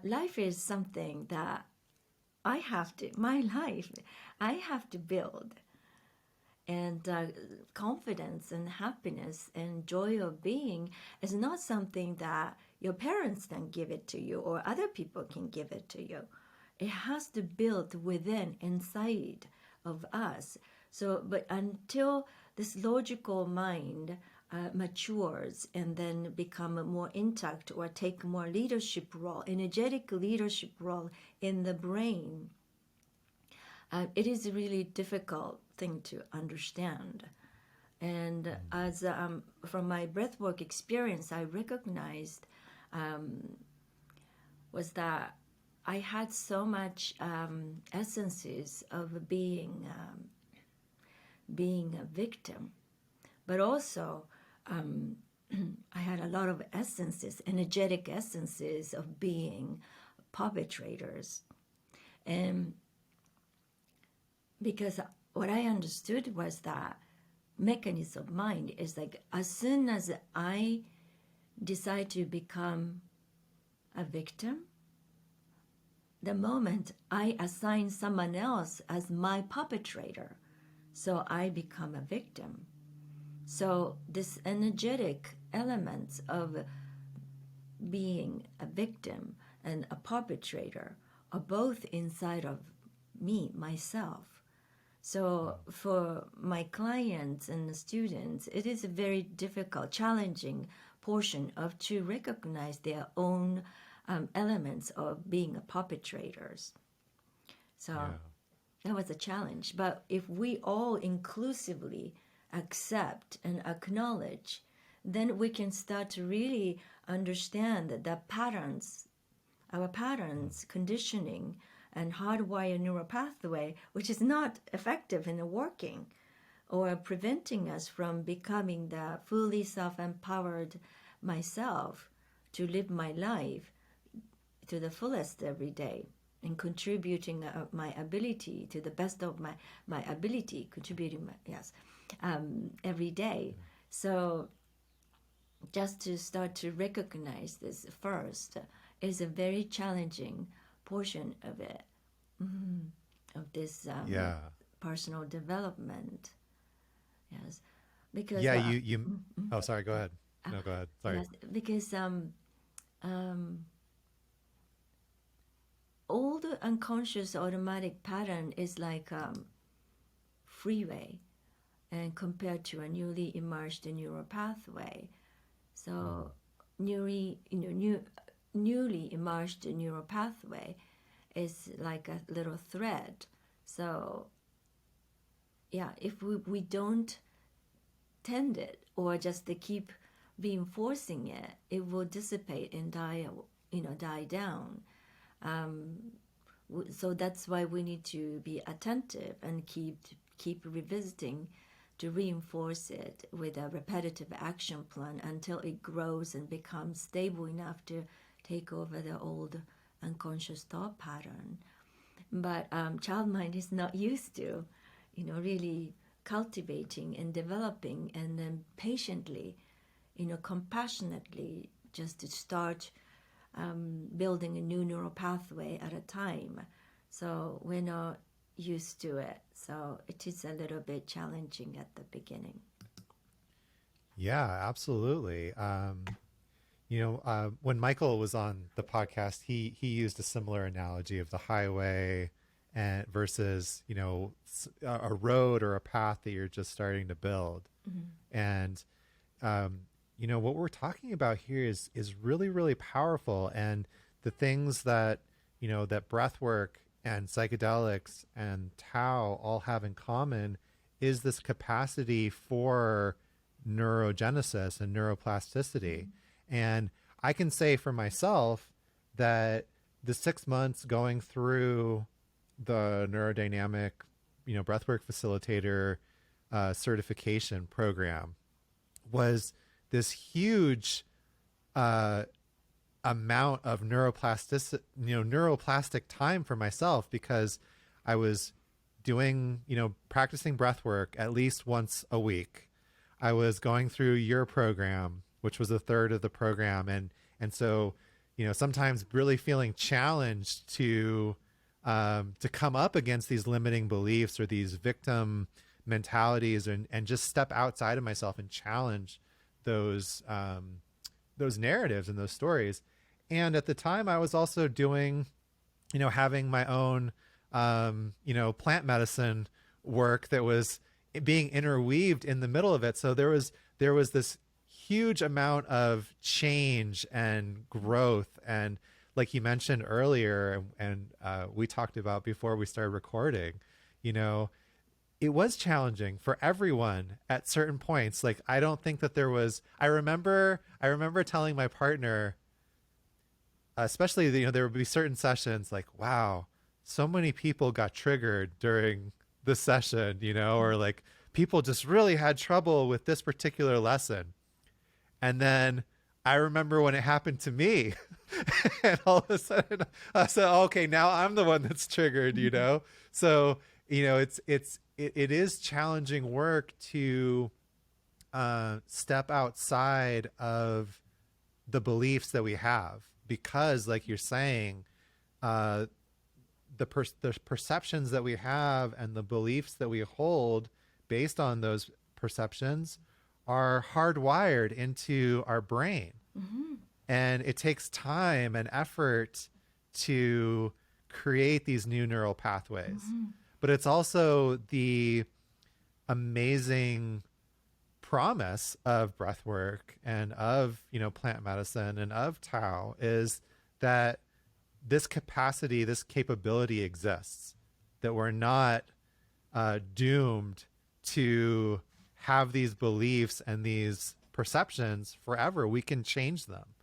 life is something that I have to build. And confidence and happiness and joy of being is not something that your parents can give it to you or other people can give it to you. It has to build within, inside of us. So, but until this logical mind matures and then become more intact or take more leadership role, energetic leadership role in the brain, it is a really difficult thing to understand. And as from my breathwork experience, I recognized was that I had so much essences of being a victim, but also I had a lot of essences, energetic essences of being perpetrators. And because what I understood was that mechanism of mind is like, as soon as I decide to become a victim, the moment I assign someone else as my perpetrator, so I become a victim. So this energetic elements of being a victim and a perpetrator are both inside of me, myself. So for my clients and the students, it is a very difficult, challenging portion of to recognize their own elements of being a perpetrators. So that was a challenge. But if we all inclusively accept and acknowledge, then we can start to really understand that the patterns, our patterns, conditioning, and hardwire neural pathway, which is not effective in working or preventing us from becoming the fully self-empowered myself to live my life to the fullest every day and contributing my ability to the best of my ability, contributing every day. So just to start to recognize this first is a very challenging portion of it, of this personal development. Yes, because you. Oh, sorry. Go ahead. No, go ahead. Sorry. Yes, because all the unconscious automatic pattern is like freeway, and compared to a newly emerged neural pathway. So newly emerged neural pathway is like a little thread. So yeah, if we don't tend it or just to keep reinforcing it, it will dissipate and die down. So that's why we need to be attentive and keep revisiting to reinforce it with a repetitive action plan until it grows and becomes stable enough to take over the old unconscious thought pattern. But child mind is not used to, really cultivating and developing and then patiently, compassionately, just to start building a new neural pathway at a time. So we're not used to it. So it is a little bit challenging at the beginning. Yeah, absolutely. When Michael was on the podcast, he used a similar analogy of the highway and versus, a road or a path that you're just starting to build. Mm-hmm. And, what we're talking about here is really, really powerful. And the things that, that breath work and psychedelics and Tao all have in common is this capacity for neurogenesis and neuroplasticity. Mm-hmm. And I can say for myself that the 6 months going through the neurodynamic, breathwork facilitator certification program was this huge amount of neuroplastic time for myself, because I was doing, practicing breath work at least once a week. I was going through your program, which was a third of the program. And so, sometimes really feeling challenged to come up against these limiting beliefs or these victim mentalities and just step outside of myself and challenge those narratives and those stories. And at the time I was also doing, having my own, plant medicine work that was being interweaved in the middle of it. So there was this huge amount of change and growth. And like you mentioned earlier, and we talked about before we started recording, it was challenging for everyone at certain points. Like, I don't think that there was, I remember telling my partner, especially, there would be certain sessions like, wow, so many people got triggered during the session, or like people just really had trouble with this particular lesson. And then I remember when it happened to me and all of a sudden I said, okay, now I'm the one that's triggered, So, it is challenging work to step outside of the beliefs that we have, because like you're saying, the perceptions that we have and the beliefs that we hold based on those perceptions are hardwired into our brain. Mm-hmm. And it takes time and effort to create these new neural pathways. Mm-hmm. But it's also the amazing promise of breath work and of, plant medicine and of Tao is that this capacity, this capability exists, that we're not doomed to have these beliefs and these perceptions forever. We can change them.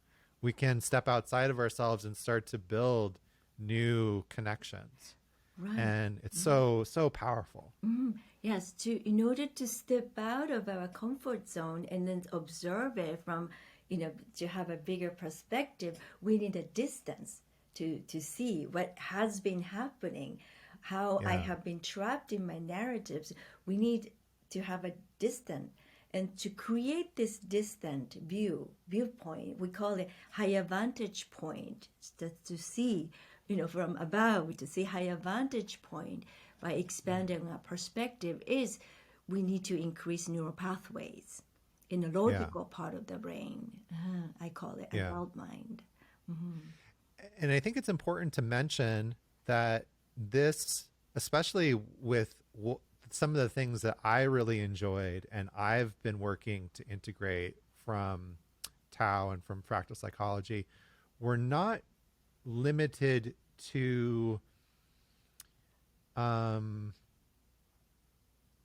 We can step outside of ourselves and start to build new connections. Right. And it's so powerful. Mm-hmm. Yes, in order to step out of our comfort zone and then observe it from, to have a bigger perspective, we need a distance to see what has been happening, how I have been trapped in my narratives. We need to have a distance. And to create this distant viewpoint, we call it higher vantage point, to see, from above, to see higher vantage point by expanding our perspective, is we need to increase neural pathways in the logical part of the brain. I call it adult mind. Mm-hmm. And I think it's important to mention that this, especially with some of the things that I really enjoyed and I've been working to integrate from Tao and from Fractal Psychology, we're not limited to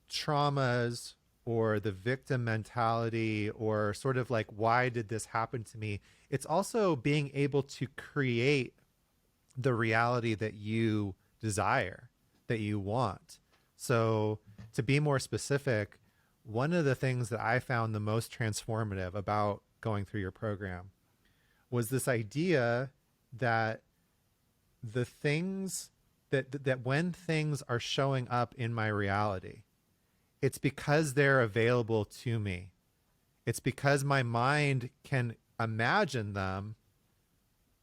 traumas or the victim mentality or sort of like, why did this happen to me? It's also being able to create the reality that you desire, that you want. So to be more specific, one of the things that I found the most transformative about going through your program was this idea that the things that when things are showing up in my reality, it's because they're available to me. It's because my mind can imagine them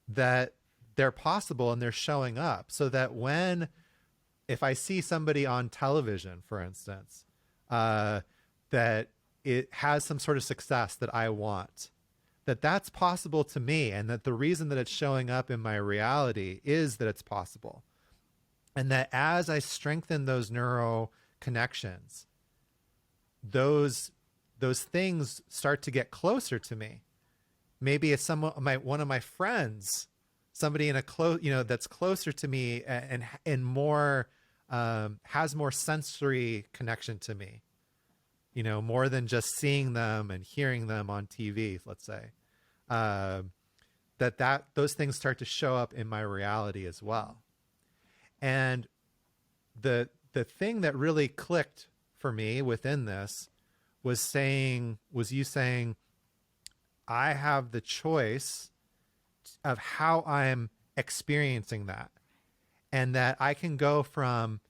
that they're possible and they're showing up, so that if I see somebody on television, for instance, that it has some sort of success that I want, that's possible to me, and that the reason that it's showing up in my reality is that it's possible. And that as I strengthen those neural connections, those things start to get closer to me. Maybe it's one of my friends, somebody in that's closer to me and more has more sensory connection to me. More than just seeing them and hearing them on TV, let's say. Those things start to show up in my reality as well. And the thing that really clicked for me within this was you saying, I have the choice of how I'm experiencing that. And that I can go from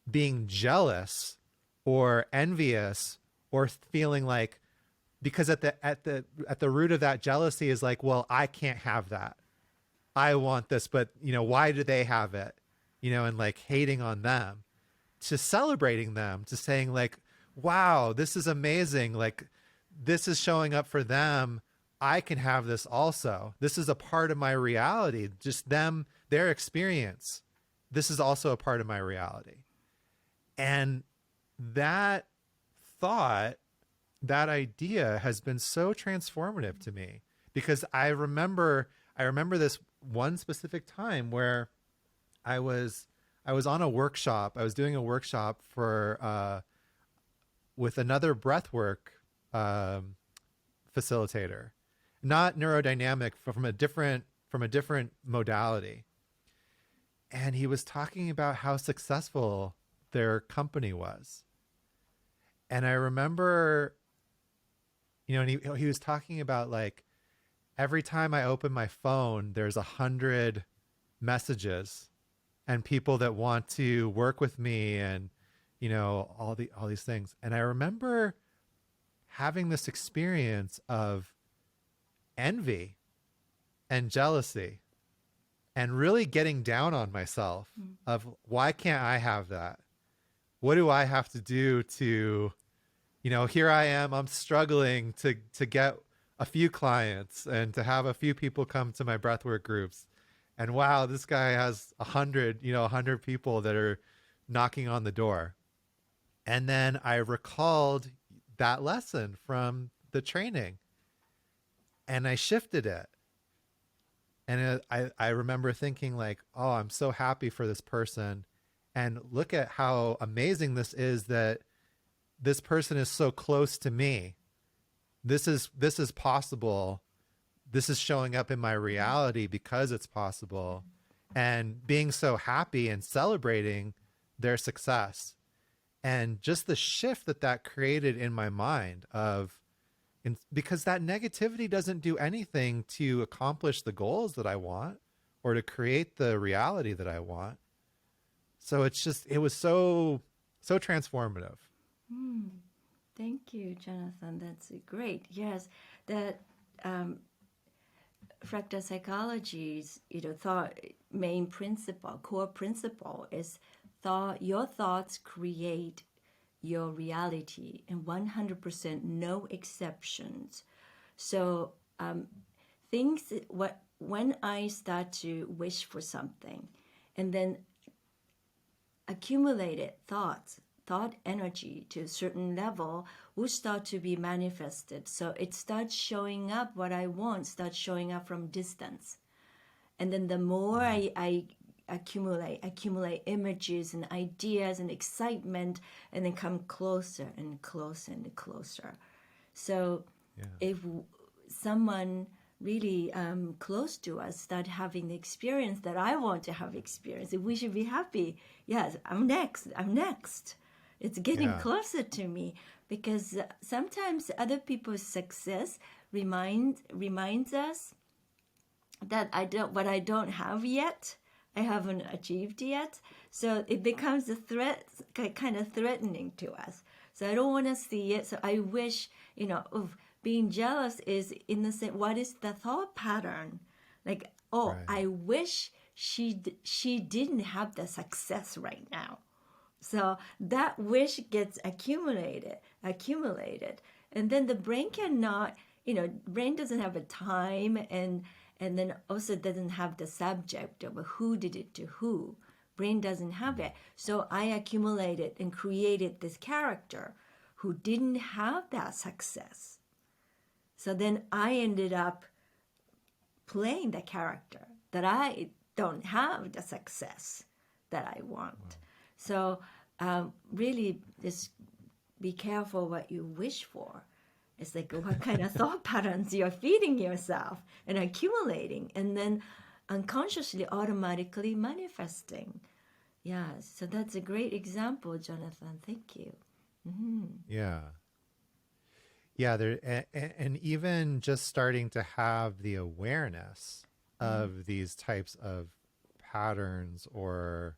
being jealous or envious or feeling like, because at the root of that jealousy is like, well, I can't have that. I want this, but why do they have it? And like hating on them, to celebrating them, to saying like, wow, this is amazing. Like, this is showing up for them. I can have this also. This is a part of my reality. Just their experience. This is also a part of my reality. And that thought, that idea has been so transformative to me, because I remember this one specific time where I was on a workshop. I was doing a workshop with another breathwork facilitator, not neurodynamic, from a different modality. And he was talking about how successful their company was. And I remember, and he was talking about like, every time I open my phone, there's 100 messages and people that want to work with me, and all these things. And I remember having this experience of envy and jealousy, and really getting down on myself of, why can't I have that? What do I have to do to, here I am, I'm struggling to get a few clients and to have a few people come to my breathwork groups. And wow, this guy has 100 people that are knocking on the door. And then I recalled that lesson from the training, and I shifted it. And I remember thinking like, oh, I'm so happy for this person. And look at how amazing this is, that this person is so close to me. This is possible. This is showing up in my reality because it's possible. And being so happy and celebrating their success. And just the shift that created in my mind because that negativity doesn't do anything to accomplish the goals that I want or to create the reality that I want. So it was so transformative. Thank you, Jonathan. That's great. Yes, that Fractal Psychology's main principle, core principle is your thoughts create your reality, and 100%, no exceptions. So when I start to wish for something, and then accumulated thought energy to a certain level will start to be manifested. So it starts showing up, what I want starts showing up from distance. And then the more I accumulate images and ideas and excitement, and then come closer and closer and closer. So if someone really close to us start having the experience that I want to have experience, we should be happy. Yes, I'm next. It's getting closer to me, because sometimes other people's success reminds us that I don't have yet. I haven't achieved yet. So it becomes a threat, kind of threatening to us. So I don't want to see it. So I wish, being jealous is innocent. What is the thought pattern? Like, oh, Right. I wish she didn't have the success right now. So that wish gets accumulated, and then the brain cannot, brain doesn't have a time, and then also doesn't have the subject of who did it to who. Brain doesn't have it. So I accumulated and created this character who didn't have that success. So then I ended up playing the character that I don't have the success that I want. So really, just be careful what you wish for. It's like what kind of thought patterns you're feeding yourself and accumulating, and then unconsciously, automatically manifesting. Yeah, so that's a great example, Jonathan. Thank you. Yeah. Yeah, and even just starting to have the awareness of these types of patterns or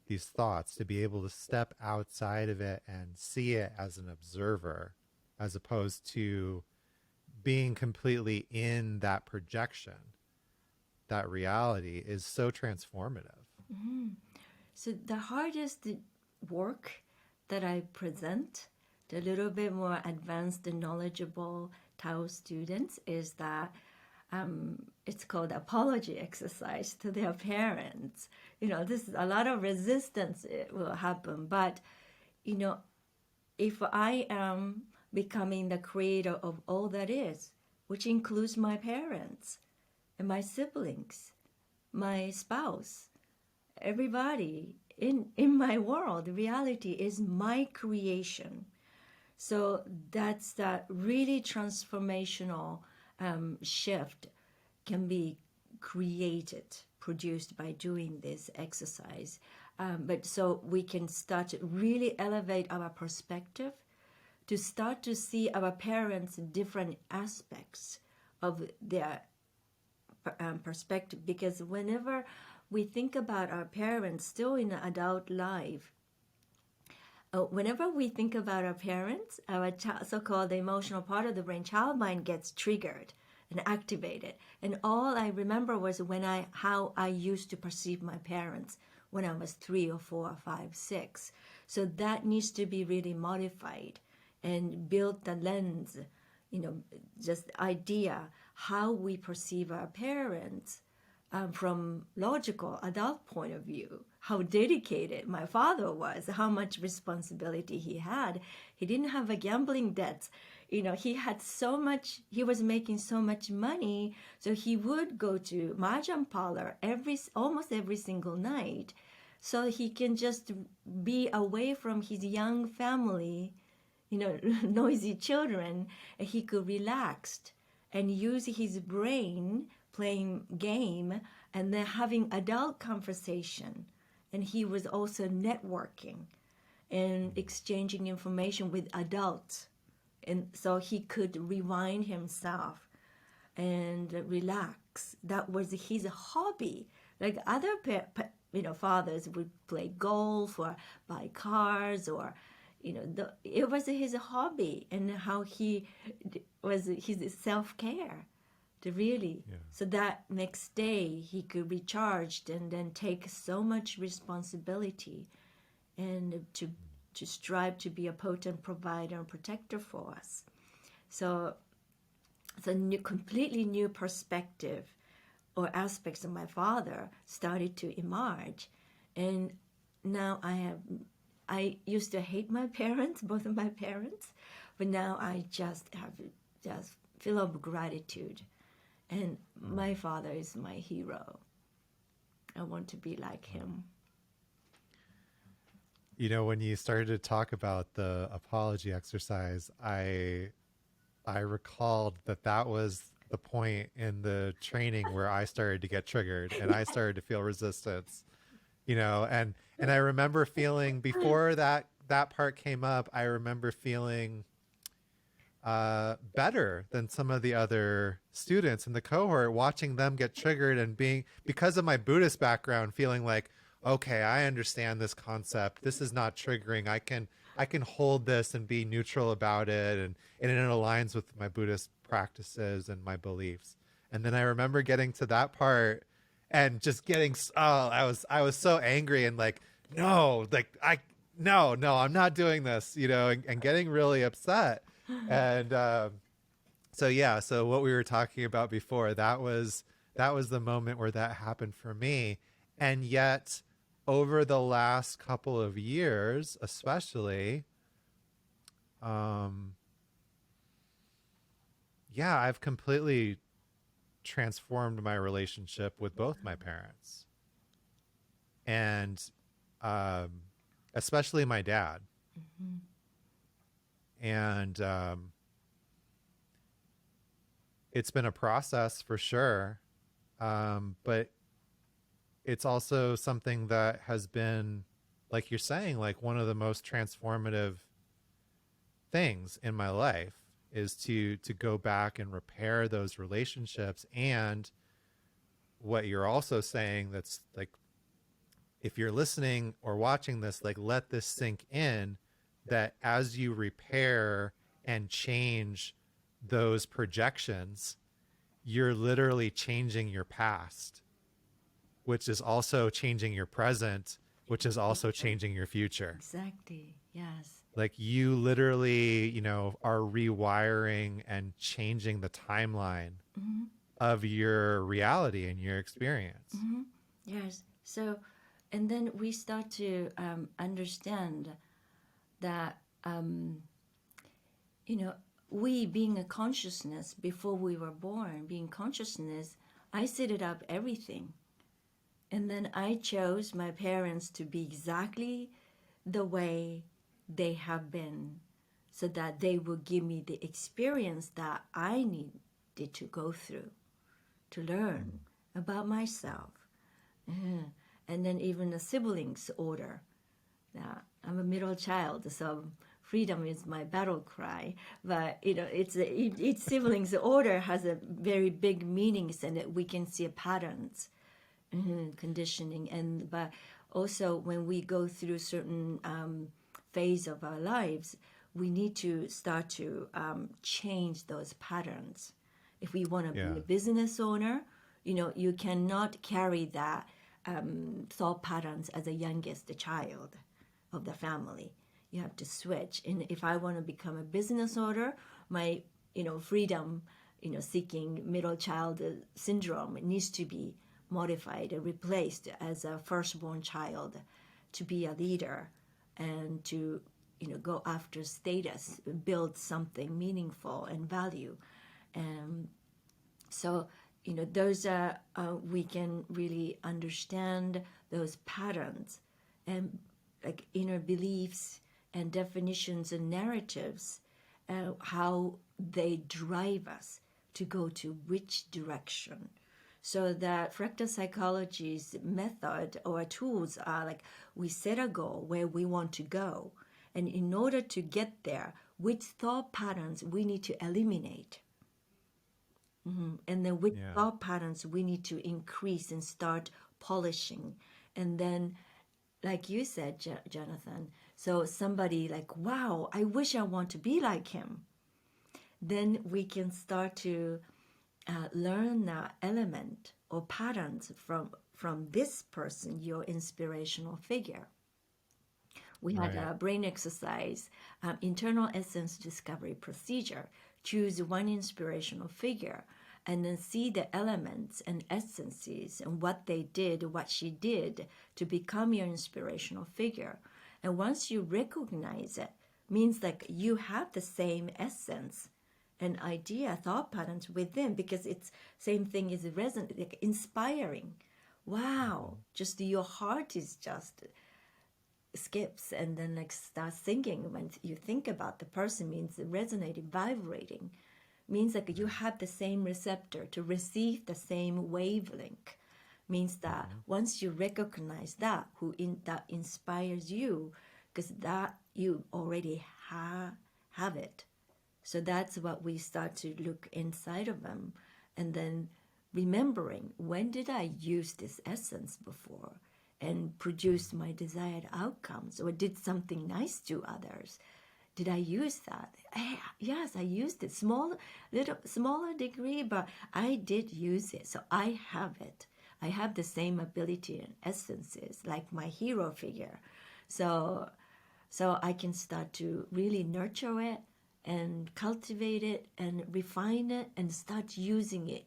these thoughts, to be able to step outside of it and see it as an observer, as opposed to being completely in that projection, that reality, is so transformative. So the hardest work that I present to a little bit more advanced and knowledgeable Tao students is that it's called apology exercise to their parents. This is a lot of resistance. It will happen, but if I am becoming the creator of all that is, which includes my parents and my siblings, my spouse, everybody in my world, reality is my creation. So that's that really transformational shift can be created, produced by doing this exercise. But so we can start to really elevate our perspective, to start to see our parents' different aspects of their perspective. Because whenever we think about our parents still in adult life, whenever we think about our parents, our so-called emotional part of the brain, child mind, gets triggered and activated. And all I remember was how I used to perceive my parents when I was 3 or 4 or 5, 6. So that needs to be really modified and build the lens, just idea how we perceive our parents from logical adult point of view, how dedicated my father was, how much responsibility he had. He didn't have a gambling debt. He had so much, he was making so much money, so he would go to mahjong parlor almost every single night, so he can just be away from his young family, noisy children, and he could relax and use his brain playing game and then having adult conversation. And he was also networking and exchanging information with adults. And so he could rewind himself and relax. That was his hobby. Like other fathers would play golf or buy cars, or it was his hobby, and how he was his self-care. So that next day he could be charged and then take so much responsibility, and to strive to be a potent provider and protector for us. So it's a completely new perspective or aspects of my father started to emerge. And now I used to hate my parents, both of my parents, but now I just feel of gratitude. And my father is my hero. I want to be like him. When you started to talk about the apology exercise, I recalled that was the point in the training where I started to get triggered and I started to feel resistance, and I remember feeling, before that part came up, I remember feeling better than some of the other students in the cohort, watching them get triggered and because of my Buddhist background, feeling like, okay, I understand this concept. This is not triggering. I can I can hold this and be neutral about it, and it aligns with my Buddhist practices and my beliefs. And then I remember getting to that part and just getting, I was so angry and like, no, like no, I'm not doing this, you know, and getting really upset. And so yeah, so what we were talking about before, that was the moment where that happened for me. And yet over the last couple of years, especially, yeah, I've completely transformed my relationship with both my parents, and um, especially my dad. Mm-hmm. And it's been a process for sure, but it's also something that has been, like you're saying, like one of the most transformative things in my life is to go back and repair those relationships. And what you're also saying, that's like, if you're listening or watching this, like, let this sink in, that as you repair and change those projections, you're literally changing your past, which is also changing your present, which is also changing your future. Exactly. Yes. Like, you literally, you know, are rewiring and changing the timeline Mm-hmm. of your reality and your experience. Mm-hmm. Yes. So, and then we start to understand that, you know, we being a consciousness before we were born, being consciousness, I set it up everything. And then I chose my parents to be exactly the way they have been, so that they will give me the experience that I needed to go through to learn about myself. And then even the siblings order. I'm a middle child, so freedom is my battle cry. But you know, each siblings order has a very big meanings, and that we can see patterns, conditioning, and but also when we go through certain phase of our lives, we need to start to change those patterns. If we want to be Yeah. a business owner, you know, you cannot carry that thought patterns as a youngest child of the family. You have to switch. And if I want to become a business owner, my, you know, freedom, you know, seeking middle child syndrome needs to be modified and replaced as a firstborn child to be a leader and to, you know, go after status, build something meaningful and value. And so, you know, those are, we can really understand those patterns and like inner beliefs and definitions and narratives, how they drive us to go to which direction. So that fractal psychology's method or tools are like, we set a goal where we want to go. And in order to get there, which thought patterns we need to eliminate. And then which Yeah. thought patterns we need to increase and start polishing. And then, like you said, Jonathan, so somebody like, wow, I wish I want to be like him. Then we can start to learn that element or patterns from this person, your inspirational figure. We had Right. a brain exercise, internal essence discovery procedure. Choose one inspirational figure and then see the elements and essences and what they did, what she did to become your inspirational figure. And once you recognize it, means like you have the same essence and idea, thought patterns within, because it's same thing is resonant, like inspiring. Wow, just your heart is just skips and then like starts singing when you think about the person, means resonating, vibrating, means like you have the same receptor to receive the same wavelength, means that once you recognize that that inspires you, because that you already have it. So that's what we start to look inside of them, and then remembering, when did I use this essence before? and produced my desired outcomes or did something nice to others. Did I use that? Yes, I used it. Smaller degree, but I did use it. So I have it. I have the same ability and essences like my hero figure. So I can start to really nurture it and cultivate it and refine it and start using it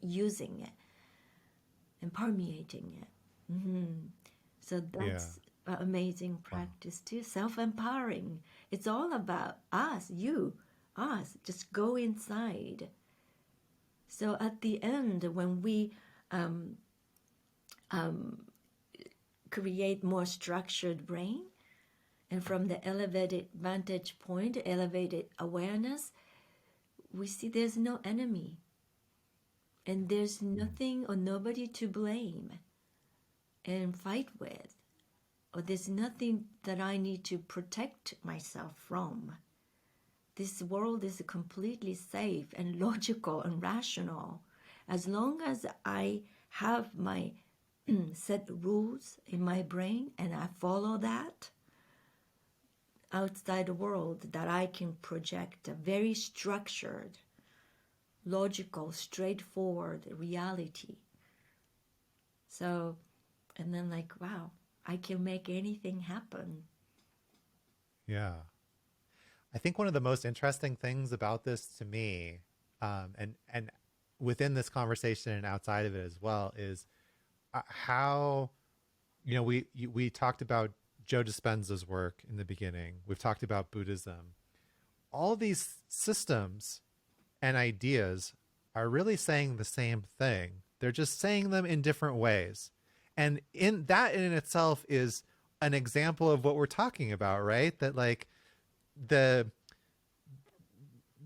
and permeating it. So that's an amazing practice too. Self-empowering. It's all about us, just go inside. So at the end, when we create more structured brain, and from the elevated vantage point, elevated awareness, we see there's no enemy. And there's nothing or nobody to blame and fight with. Or there's nothing that I need to protect myself from. This world is completely safe and logical and rational. As long as I have my set rules in my brain and I follow that, outside the world that I can project a very structured, logical, straightforward reality. So, and then like, wow, I can make anything happen. Yeah. I think one of the most interesting things about this to me, and within this conversation and outside of it as well, is how, we talked about Joe Dispenza's work in the beginning. We've talked about Buddhism. All these systems and ideas are really saying the same thing. They're just saying them in different ways. And in itself is an example of what we're talking about, right? That like the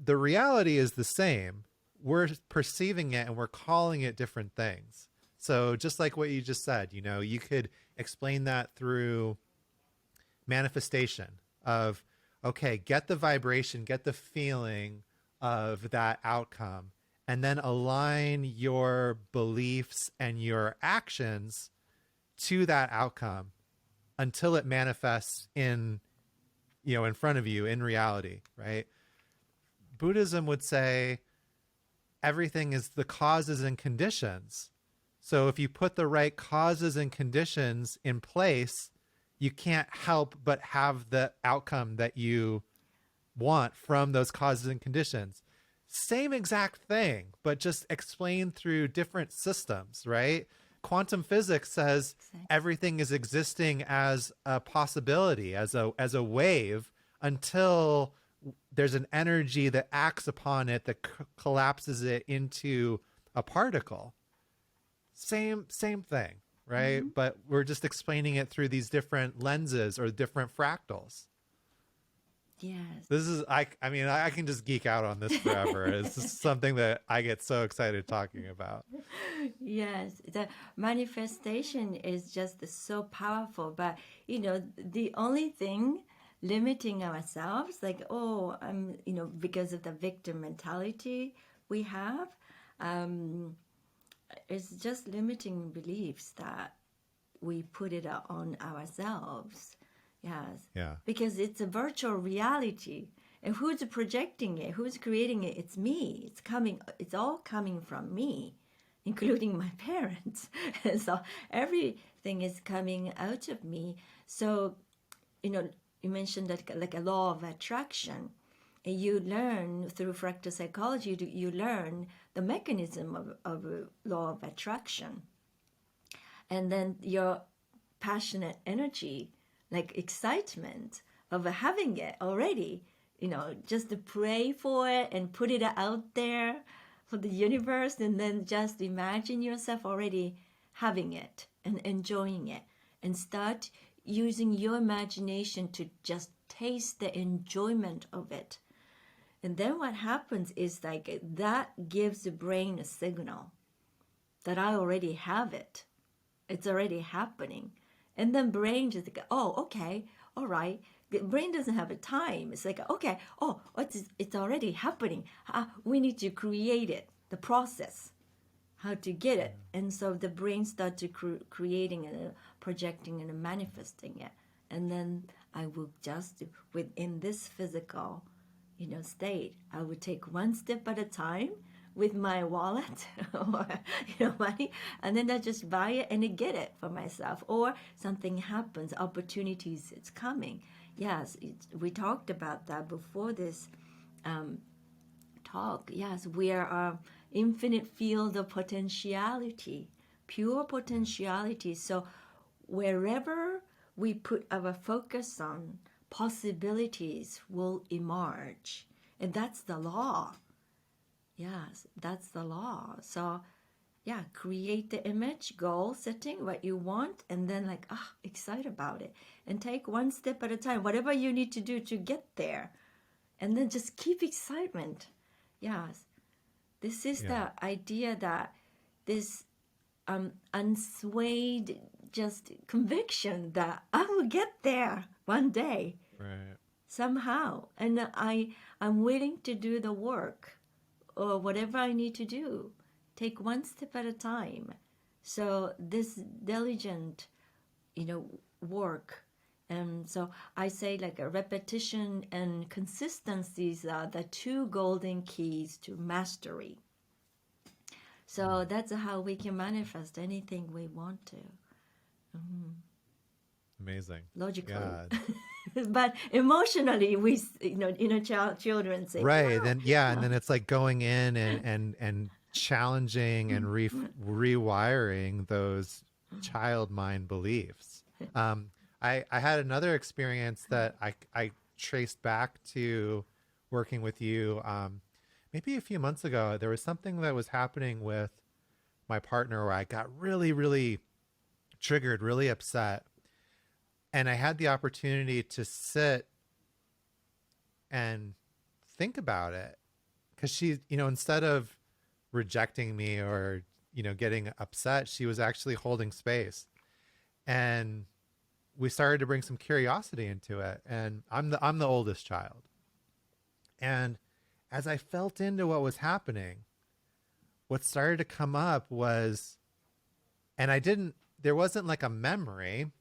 reality is the same. We're perceiving it and we're calling it different things. So just like what you just said, you could explain that through manifestation of, okay, get the vibration, get the feeling of that outcome, and then align your beliefs and your actions to that outcome until it manifests in front of you in reality, right? Buddhism would say everything is the causes and conditions. So if you put the right causes and conditions in place, you can't help but have the outcome that you want from those causes and conditions. Same exact thing, but just explained through different systems, right? Quantum physics says everything is existing as a possibility, as a wave, until there's an energy that acts upon it that collapses it into a particle. Same thing. Right? Mm-hmm. But we're just explaining it through these different lenses or different fractals. Yes. This is, I can just geek out on this forever. It's just something that I get so excited talking about. Yes. The manifestation is just so powerful. But, the only thing limiting ourselves, like, I'm, because of the victim mentality we have, it's just limiting beliefs that we put it on ourselves. Yes. Yeah. Because it's a virtual reality. And who's projecting it? Who's creating it? It's me. It's all coming from me, including my parents. So everything is coming out of me. So, you mentioned that like a law of attraction. And you learn through fractal psychology, you learn the mechanism of law of attraction. And then your passionate energy, like excitement of having it already, just to pray for it and put it out there for the universe, and then just imagine yourself already having it and enjoying it, and start using your imagination to just taste the enjoyment of it. And then what happens is like that gives the brain a signal that I already have it. It's already happening. And then brain just like, okay, all right. The brain doesn't have a time. It's like, okay, it's already happening. We need to create it, the process. how to get it. And so the brain starts to creating and projecting and manifesting it. And then I will just, within this physical, state, I would take one step at a time with my wallet or, money, and then I just buy it and I get it for myself. Or something happens, opportunities, it's coming. Yes, we talked about that before this talk. Yes, we are an infinite field of potentiality, pure potentiality. So wherever we put our focus on, possibilities will emerge. And that's the law. Yes, that's the law. So yeah, create the image, goal setting, what you want, and then excited about it. And take one step at a time, whatever you need to do to get there. And then just keep excitement. Yes. This is the idea that this unswayed just conviction that I will get there one day. Right. Somehow. And I'm willing to do the work or whatever I need to do. Take one step at a time. So this diligent, work. And so I say a repetition and consistencies are the two golden keys to mastery. So that's how we can manifest anything we want to. Amazing. Logically. Yeah. But emotionally, we, children say, right. "Wow." Then, and then it's like going in and challenging and rewiring those child mind beliefs. I had another experience that I traced back to working with you maybe a few months ago. There was something that was happening with my partner where I got really, really triggered, really upset. And I had the opportunity to sit and think about it. Because she, instead of rejecting me or, getting upset, she was actually holding space. And we started to bring some curiosity into it. And I'm the oldest child. And as I felt into what was happening, what started to come up was, and there wasn't like a memory,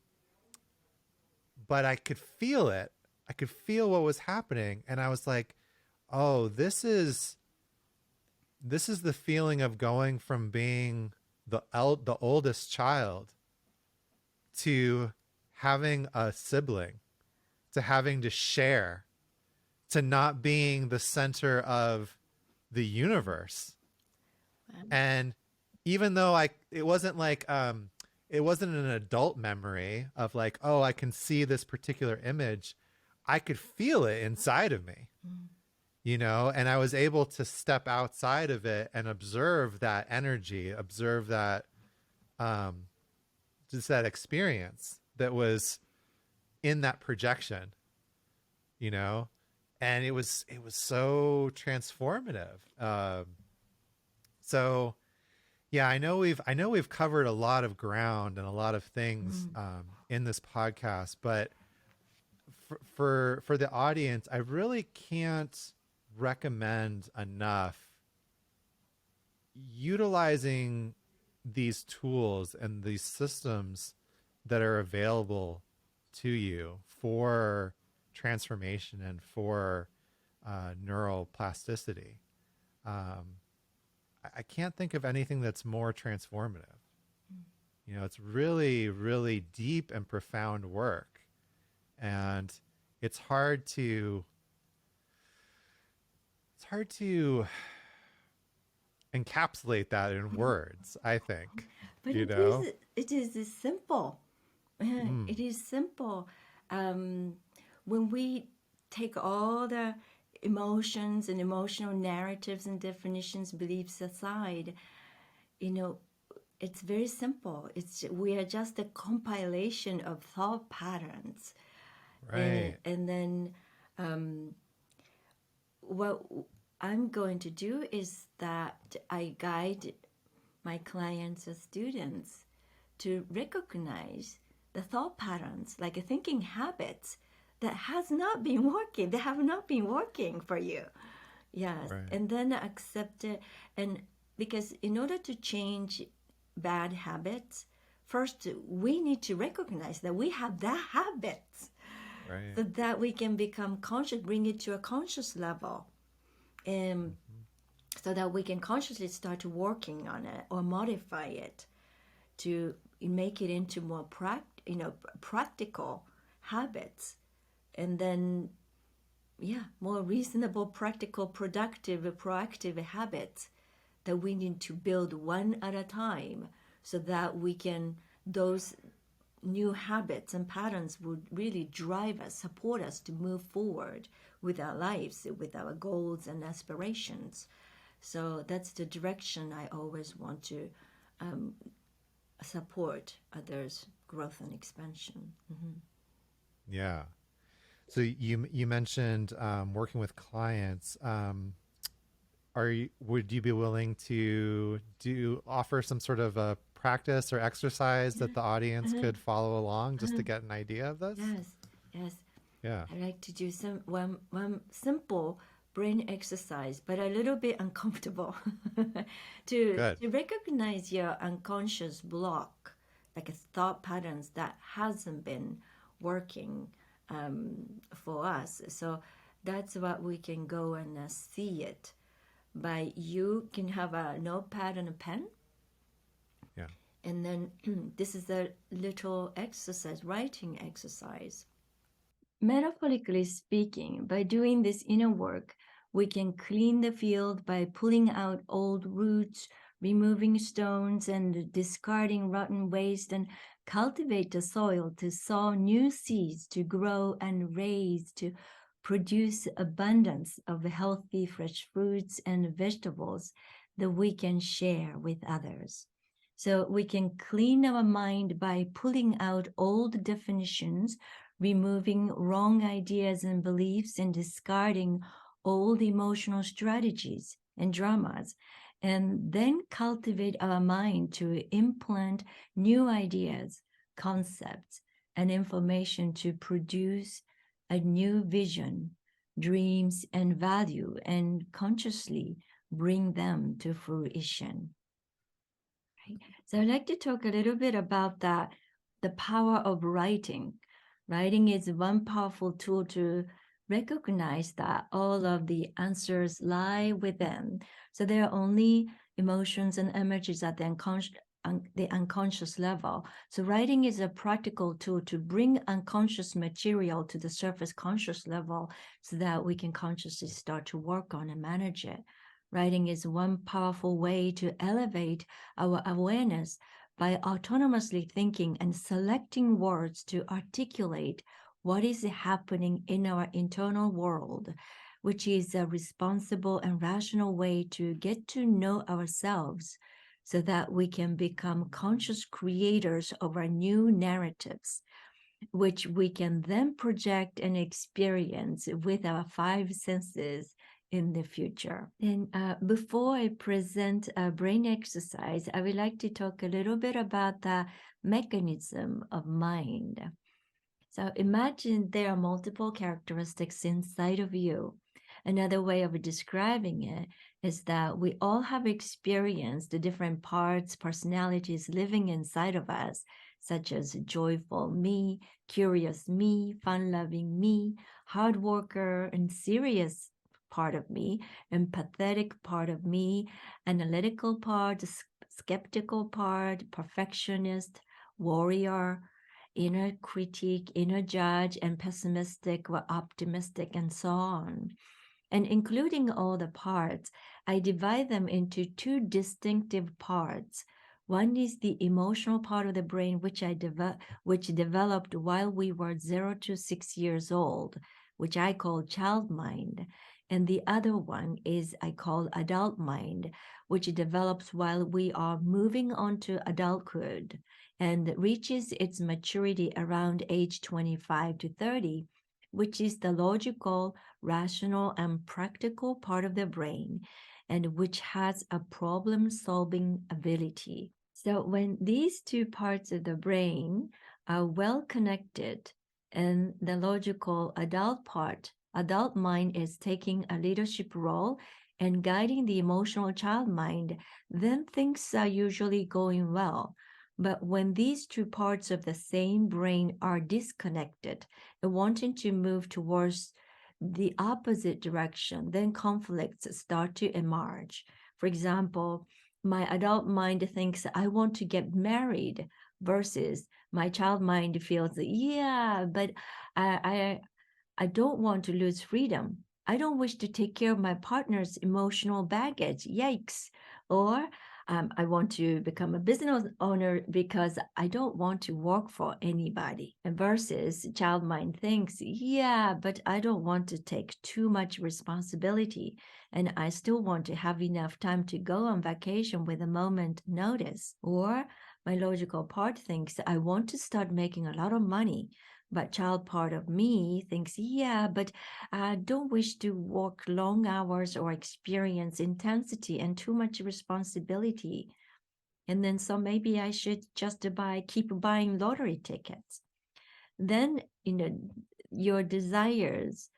but I could feel it. I could feel what was happening. And I was like, oh, this is the feeling of going from being the oldest child to having a sibling, to having to share, to not being the center of the universe. And even though it wasn't an adult memory of I can see this particular image, I could feel it inside of me, and I was able to step outside of it and observe that energy, observe that, just that experience that was in that projection, and it was so transformative. So yeah, I know we've covered a lot of ground and a lot of things in this podcast, but for the audience, I really can't recommend enough utilizing these tools and these systems that are available to you for transformation and for neuroplasticity. I can't think of anything that's more transformative. It's really, really deep and profound work. And it's hard to encapsulate that in words, I think. But it is simple. It is simple. When we take all the emotions and emotional narratives and definitions, beliefs aside, it's very simple. We are just a compilation of thought patterns. Right. And then what I'm going to do is that I guide my clients or students to recognize the thought patterns, like thinking habits that have not been working for you. Yes. Right. And then accept it and because in order to change bad habits, first we need to recognize that we have that habit, Right. so that we can become conscious, bring it to a conscious level, and Mhm. so that we can consciously start working on it or modify it to make it into more practical habits, and then more reasonable, practical, productive, proactive habits that we need to build one at a time, so that we can, those new habits and patterns would really drive us, support us to move forward with our lives, with our goals and aspirations. So that's the direction I always want to support others' growth and expansion. Yeah. So you mentioned working with clients. Would you be willing to offer some sort of a practice or exercise that the audience Uh-huh. could follow along just to Uh-huh. get an idea of this? Yes, yes. Yeah. I like to do one simple brain exercise, but a little bit uncomfortable, Good. to recognize your unconscious block, like a thought patterns that hasn't been working for us. So that's what we can go and see it. By, you can have a notepad and a pen, Yeah. and then this is a little exercise, writing exercise. Metaphorically speaking, by doing this inner work, we can clean the field by pulling out old roots, removing stones, and discarding rotten waste, and cultivate the soil to sow new seeds to grow and raise, to produce abundance of healthy fresh fruits and vegetables that we can share with others. So we can clean our mind by pulling out old definitions, removing wrong ideas and beliefs, and discarding old emotional strategies and dramas, and then cultivate our mind to implant new ideas, concepts, and information to produce a new vision, dreams, and value, and consciously bring them to fruition. Right? So I'd like to talk a little bit about that, the power of writing. Writing is one powerful tool to recognize that all of the answers lie within. So there are only emotions and images at the unconscious level. So writing is a practical tool to bring unconscious material to the surface conscious level, so that we can consciously start to work on and manage it. Writing is one powerful way to elevate our awareness by autonomously thinking and selecting words to articulate what is happening in our internal world, which is a responsible and rational way to get to know ourselves, so that we can become conscious creators of our new narratives, which we can then project and experience with our five senses in the future. And before I present a brain exercise, I would like to talk a little bit about the mechanism of mind. So imagine there are multiple characteristics inside of you. Another way of describing it is that we all have experienced the different parts, personalities living inside of us, such as joyful me, curious me, fun-loving me, hard worker and serious part of me, empathetic part of me, analytical part, skeptical part, perfectionist, warrior, inner critic, inner judge, and pessimistic or optimistic, and so on. And including all the parts, I divide them into two distinctive parts. One is the emotional part of the brain, which developed while we were 0 to 6 years old, which I call child mind. And the other one is I call adult mind, which develops while we are moving on to adulthood and reaches its maturity around age 25 to 30, which is the logical, rational, and practical part of the brain, and which has a problem-solving ability. So when these two parts of the brain are well connected, and the logical adult part, adult mind is taking a leadership role and guiding the emotional child mind, then things are usually going well. But when these two parts of the same brain are disconnected and wanting to move towards the opposite direction, then conflicts start to emerge. For example, my adult mind thinks I want to get married versus my child mind feels, yeah, but I don't want to lose freedom. I don't wish to take care of my partner's emotional baggage. Yikes. Or I want to become a business owner because I don't want to work for anybody. Versus child mind thinks, yeah, but I don't want to take too much responsibility. And I still want to have enough time to go on vacation with a moment notice. Or my logical part thinks I want to start making a lot of money. But child part of me thinks, yeah, but I don't wish to work long hours or experience intensity and too much responsibility. And then so maybe I should just keep buying lottery tickets. Then, your desires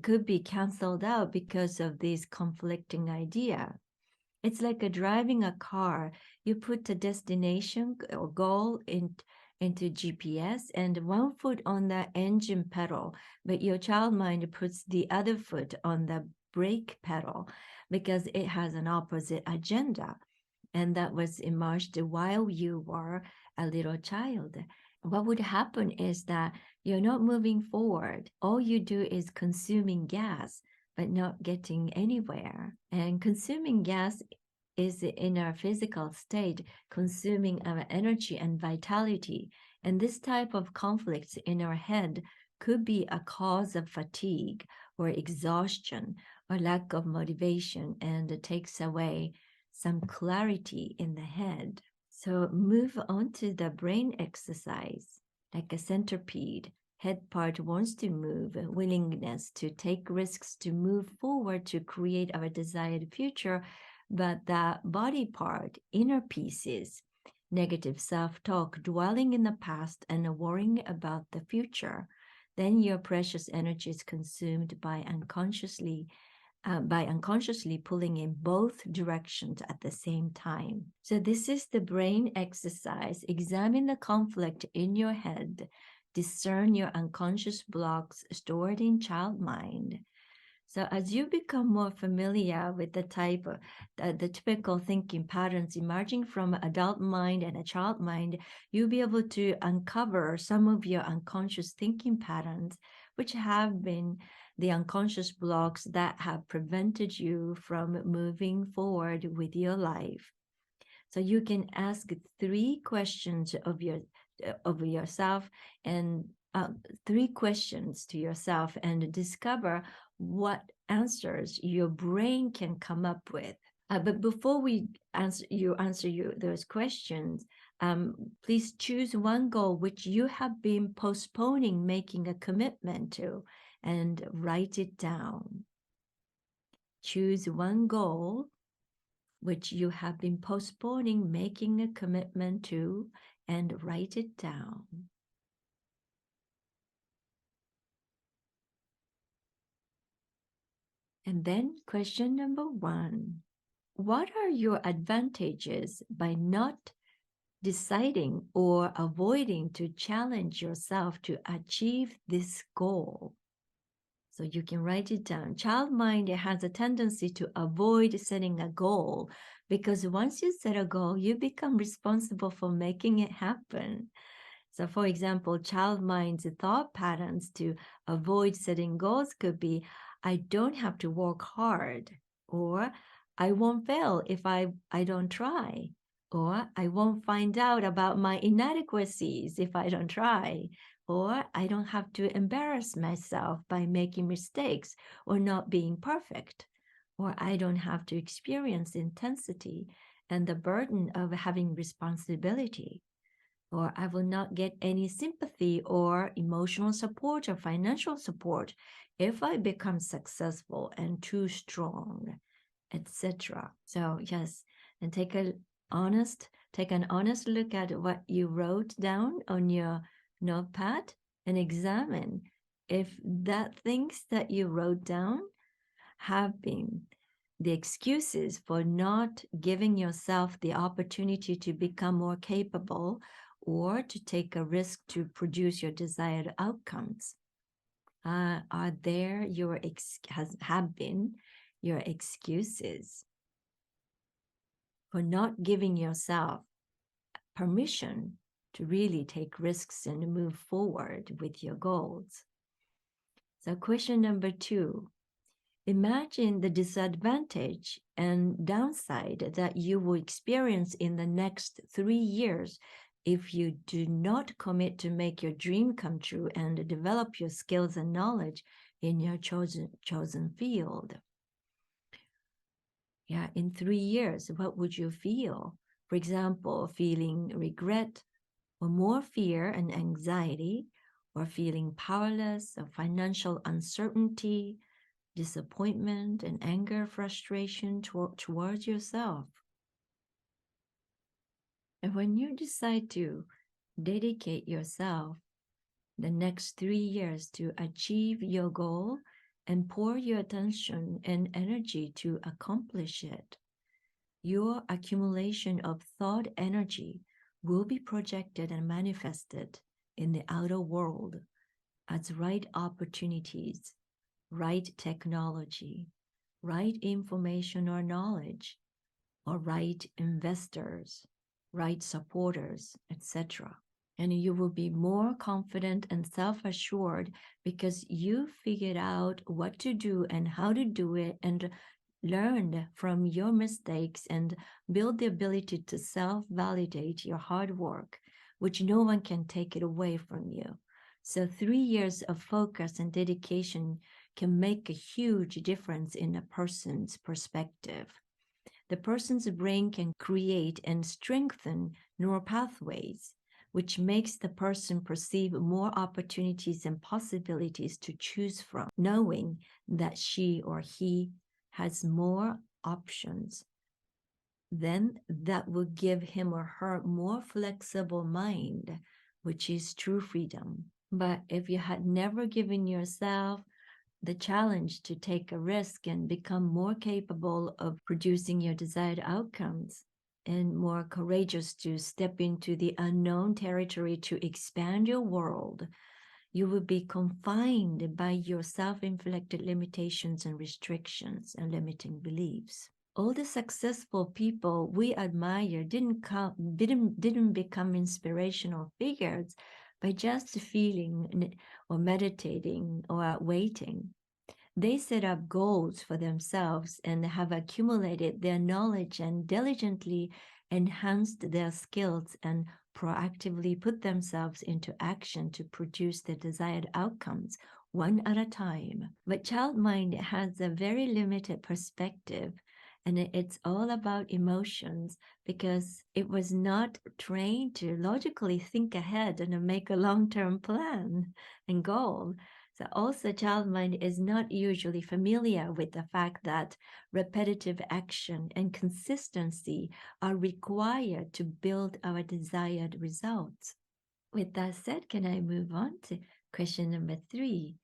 could be canceled out because of these conflicting idea. It's like driving a car. You put the destination or goal into GPS and one foot on the engine pedal, but your child mind puts the other foot on the brake pedal because it has an opposite agenda. And that was emerged while you were a little child. What would happen is that you're not moving forward. All you do is consuming gas, but not getting anywhere. And consuming gas is in our physical state, consuming our energy and vitality. And this type of conflicts in our head could be a cause of fatigue or exhaustion or lack of motivation, and it takes away some clarity in the head. So move on to the brain exercise, like a centipede. Head part wants to move, willingness to take risks to move forward to create our desired future, but the body part, inner pieces, negative self-talk, dwelling in the past and worrying about the future, then your precious energy is consumed by unconsciously pulling in both directions at the same time. So this is the brain exercise. Examine the conflict in your head. Discern your unconscious blocks stored in child mind. So as you become more familiar with the type of the typical thinking patterns emerging from adult mind and a child mind, you'll be able to uncover some of your unconscious thinking patterns, which have been the unconscious blocks that have prevented you from moving forward with your life. So you can ask 3 questions of yourself and 3 questions to yourself and discover what answers your brain can come up with. But before we answer those questions, please choose one goal which you have been postponing making a commitment to and write it down. Choose one goal which you have been postponing making a commitment to and write it down. And then question number 1, what are your advantages by not deciding or avoiding to challenge yourself to achieve this goal? So you can write it down. Child mind has a tendency to avoid setting a goal because once you set a goal, you become responsible for making it happen. So for example, child mind's thought patterns to avoid setting goals could be, I don't have to work hard, or I won't fail if I don't try, or I won't find out about my inadequacies if I don't try, or I don't have to embarrass myself by making mistakes or not being perfect, or I don't have to experience intensity and the burden of having responsibility, or I will not get any sympathy or emotional support or financial support if I become successful and too strong, etc. So yes, and take an honest look at what you wrote down on your notepad and examine if that things that you wrote down have been the excuses for not giving yourself the opportunity to become more capable or to take a risk to produce your desired outcomes have been your excuses for not giving yourself permission to really take risks and move forward with your goals. So question number 2, imagine the disadvantage and downside that you will experience in the next 3 years if you do not commit to make your dream come true and develop your skills and knowledge in your chosen field. Yeah, in 3 years, what would you feel? For example, feeling regret or more fear and anxiety, or feeling powerless, or financial uncertainty, disappointment and anger, frustration towards yourself. And when you decide to dedicate yourself the next 3 years to achieve your goal and pour your attention and energy to accomplish it, your accumulation of thought energy will be projected and manifested in the outer world as right opportunities, right technology, right information or knowledge, or right investors, right supporters, etc. And you will be more confident and self-assured because you figured out what to do and how to do it and learned from your mistakes and build the ability to self-validate your hard work, which no one can take it away from you. So 3 years of focus and dedication can make a huge difference in a person's perspective. The person's brain can create and strengthen neural pathways, which makes the person perceive more opportunities and possibilities to choose from, knowing that she or he has more options. Then that will give him or her more flexible mind, which is true freedom. But if you had never given yourself the challenge to take a risk and become more capable of producing your desired outcomes and more courageous to step into the unknown territory to expand your world, you will be confined by your self-inflicted limitations and restrictions and limiting beliefs. All the successful people we admire didn't become inspirational figures by just feeling or meditating or waiting. They set up goals for themselves and have accumulated their knowledge and diligently enhanced their skills and proactively put themselves into action to produce the desired outcomes one at a time. But child mind has a very limited perspective, and it's all about emotions because it was not trained to logically think ahead and make a long-term plan and goal. So also child mind is not usually familiar with the fact that repetitive action and consistency are required to build our desired results. With that said, can I move on to question number 3?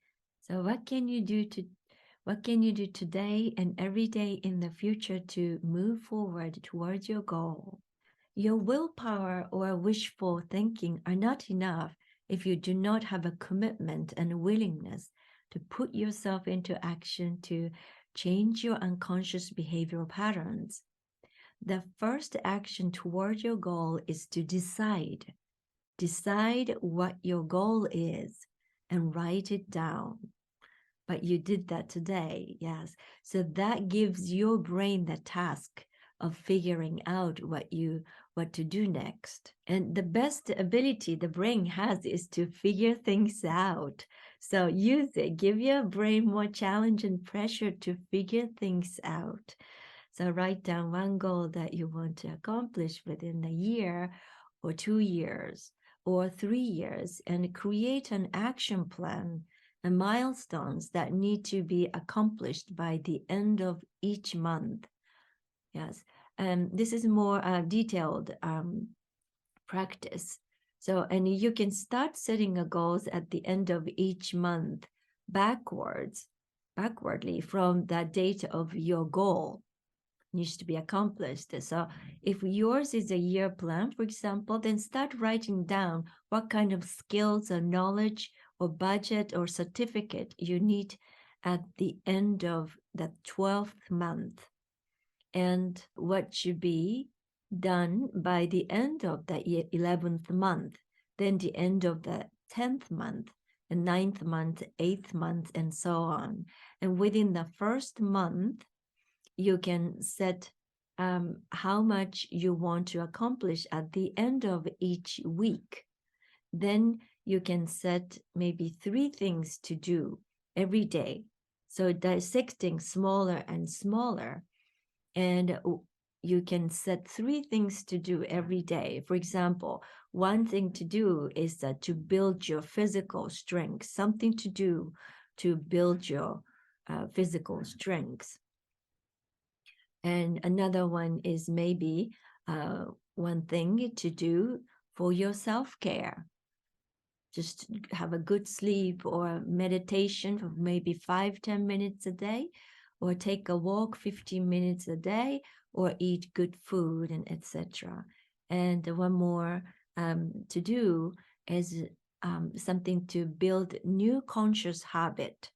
So what can you do today and every day in the future to move forward towards your goal? Your willpower or wishful thinking are not enough if you do not have a commitment and willingness to put yourself into action to change your unconscious behavioral patterns. The first action toward your goal is to decide. Decide what your goal is and write it down. But you did that today, yes. So that gives your brain the task of figuring out what to do next. And the best ability the brain has is to figure things out. So use it. Give your brain more challenge and pressure to figure things out. So write down one goal that you want to accomplish within a year or 2 years or 3 years and create an action plan and milestones that need to be accomplished by the end of each month. Yes, and this is more detailed practice. So, and you can start setting a goals at the end of each month backwards. backwardly from the date of your goal needs to be accomplished. So if yours is a year plan, for example, then start writing down what kind of skills or knowledge or budget or certificate you need at the end of the 12th month, and what should be done by the end of the 11th month, then the end of the 10th month, the 9th month, 8th month, and so on. And within the first month, you can set how much you want to accomplish at the end of each week. Then you can set maybe 3 things to do every day. So dissecting smaller and smaller. And you can set 3 things to do every day. For example, one thing to do is to build your physical strength, something to do to build your physical strength. And another one is maybe one thing to do for your self-care. Just have a good sleep or meditation for maybe 5-10 minutes a day, or take a walk 15 minutes a day, or eat good food, and etc. And one more to do is something to build new conscious habit.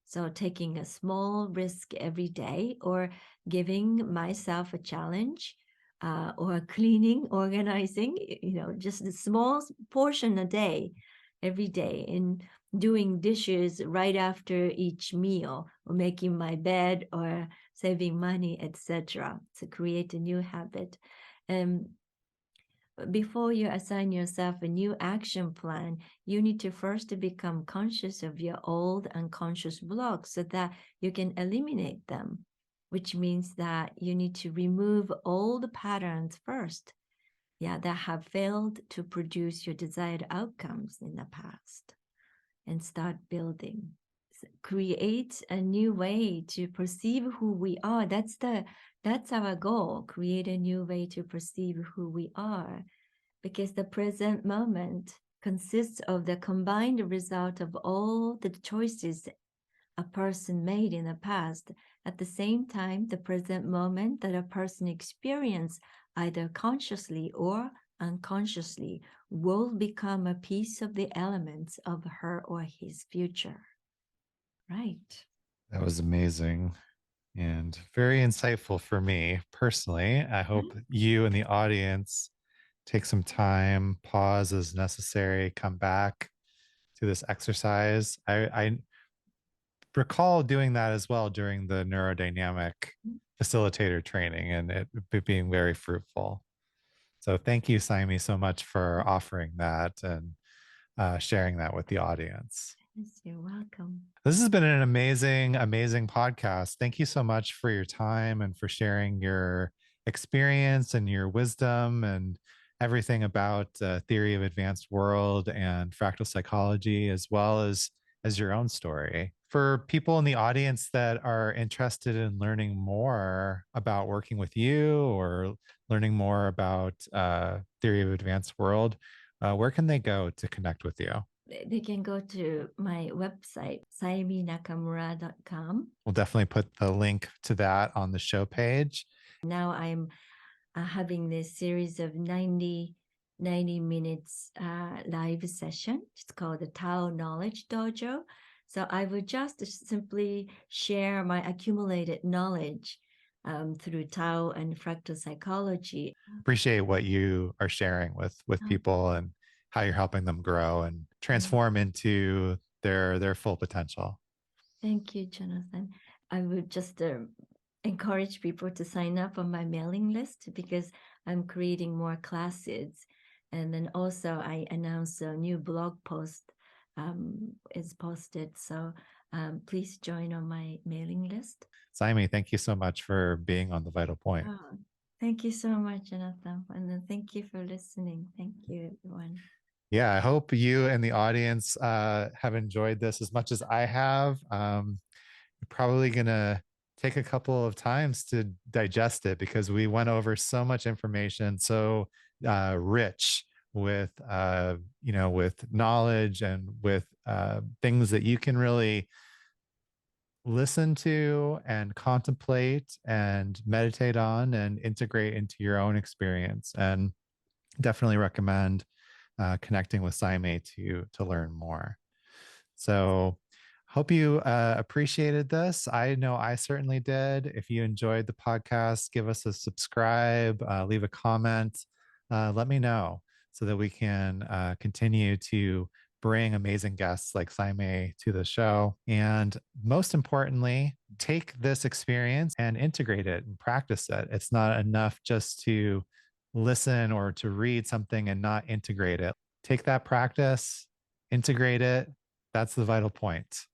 So taking a small risk every day, or giving myself a challenge, or cleaning, organizing, just a small portion a day, every day, and doing dishes right after each meal, or making my bed, or saving money, etc. To create a new habit. Before you assign yourself a new action plan, you need to first become conscious of your old unconscious blocks so that you can eliminate them, which means that you need to remove old patterns first, that have failed to produce your desired outcomes in the past, and start building. Create a new way to perceive who we are. That's our goal. Create a new way to perceive who we are, because the present moment consists of the combined result of all the choices a person made in the past. At the same time, the present moment that a person experiences, either consciously or unconsciously, will become a piece of the elements of her or his future. Right. That was amazing and very insightful for me personally. I hope you and the audience take some time, pause as necessary, come back to this exercise. I recall doing that as well during the neurodynamic facilitator training, and it being very fruitful. So thank you, Saemi, so much for offering that and sharing that with the audience. Yes, you're welcome. This has been an amazing, amazing podcast. Thank you so much for your time and for sharing your experience and your wisdom and everything about theory of advanced world and fractal psychology, as well as your own story. For people in the audience that are interested in learning more about working with you or learning more about theory of advanced world, where can they go to connect with you? They can go to my website, saeminakamura.com. We'll definitely put the link to that on the show page. Now I'm having this series of 90 minutes live session. It's called the Tao Knowledge Dojo. So I would just simply share my accumulated knowledge through Tao and fractal psychology. Appreciate what you are sharing with people and how you're helping them grow and transform into their full potential. Thank you, Jonathan. I would just encourage people to sign up on my mailing list, because I'm creating more classes. And then also I announce a new blog post is posted. So please join on my mailing list. Saemi, thank you so much for being on The Vital Point. Oh, thank you so much, Jonathan. And then thank you for listening. Thank you, everyone. Yeah, I hope you and the audience have enjoyed this as much as I have. You're probably going to take a couple of times to digest it, because we went over so much information, so rich with, with knowledge and with things that you can really listen to and contemplate and meditate on and integrate into your own experience. And definitely recommend connecting with Saemi to learn more. So hope you appreciated this. I know I certainly did. If you enjoyed the podcast, give us a subscribe, leave a comment, let me know so that we can continue to bring amazing guests like Saime to the show. And most importantly, take this experience and integrate it and practice it. It's not enough just to listen or to read something and not integrate it. Take that practice, integrate it. That's the vital point.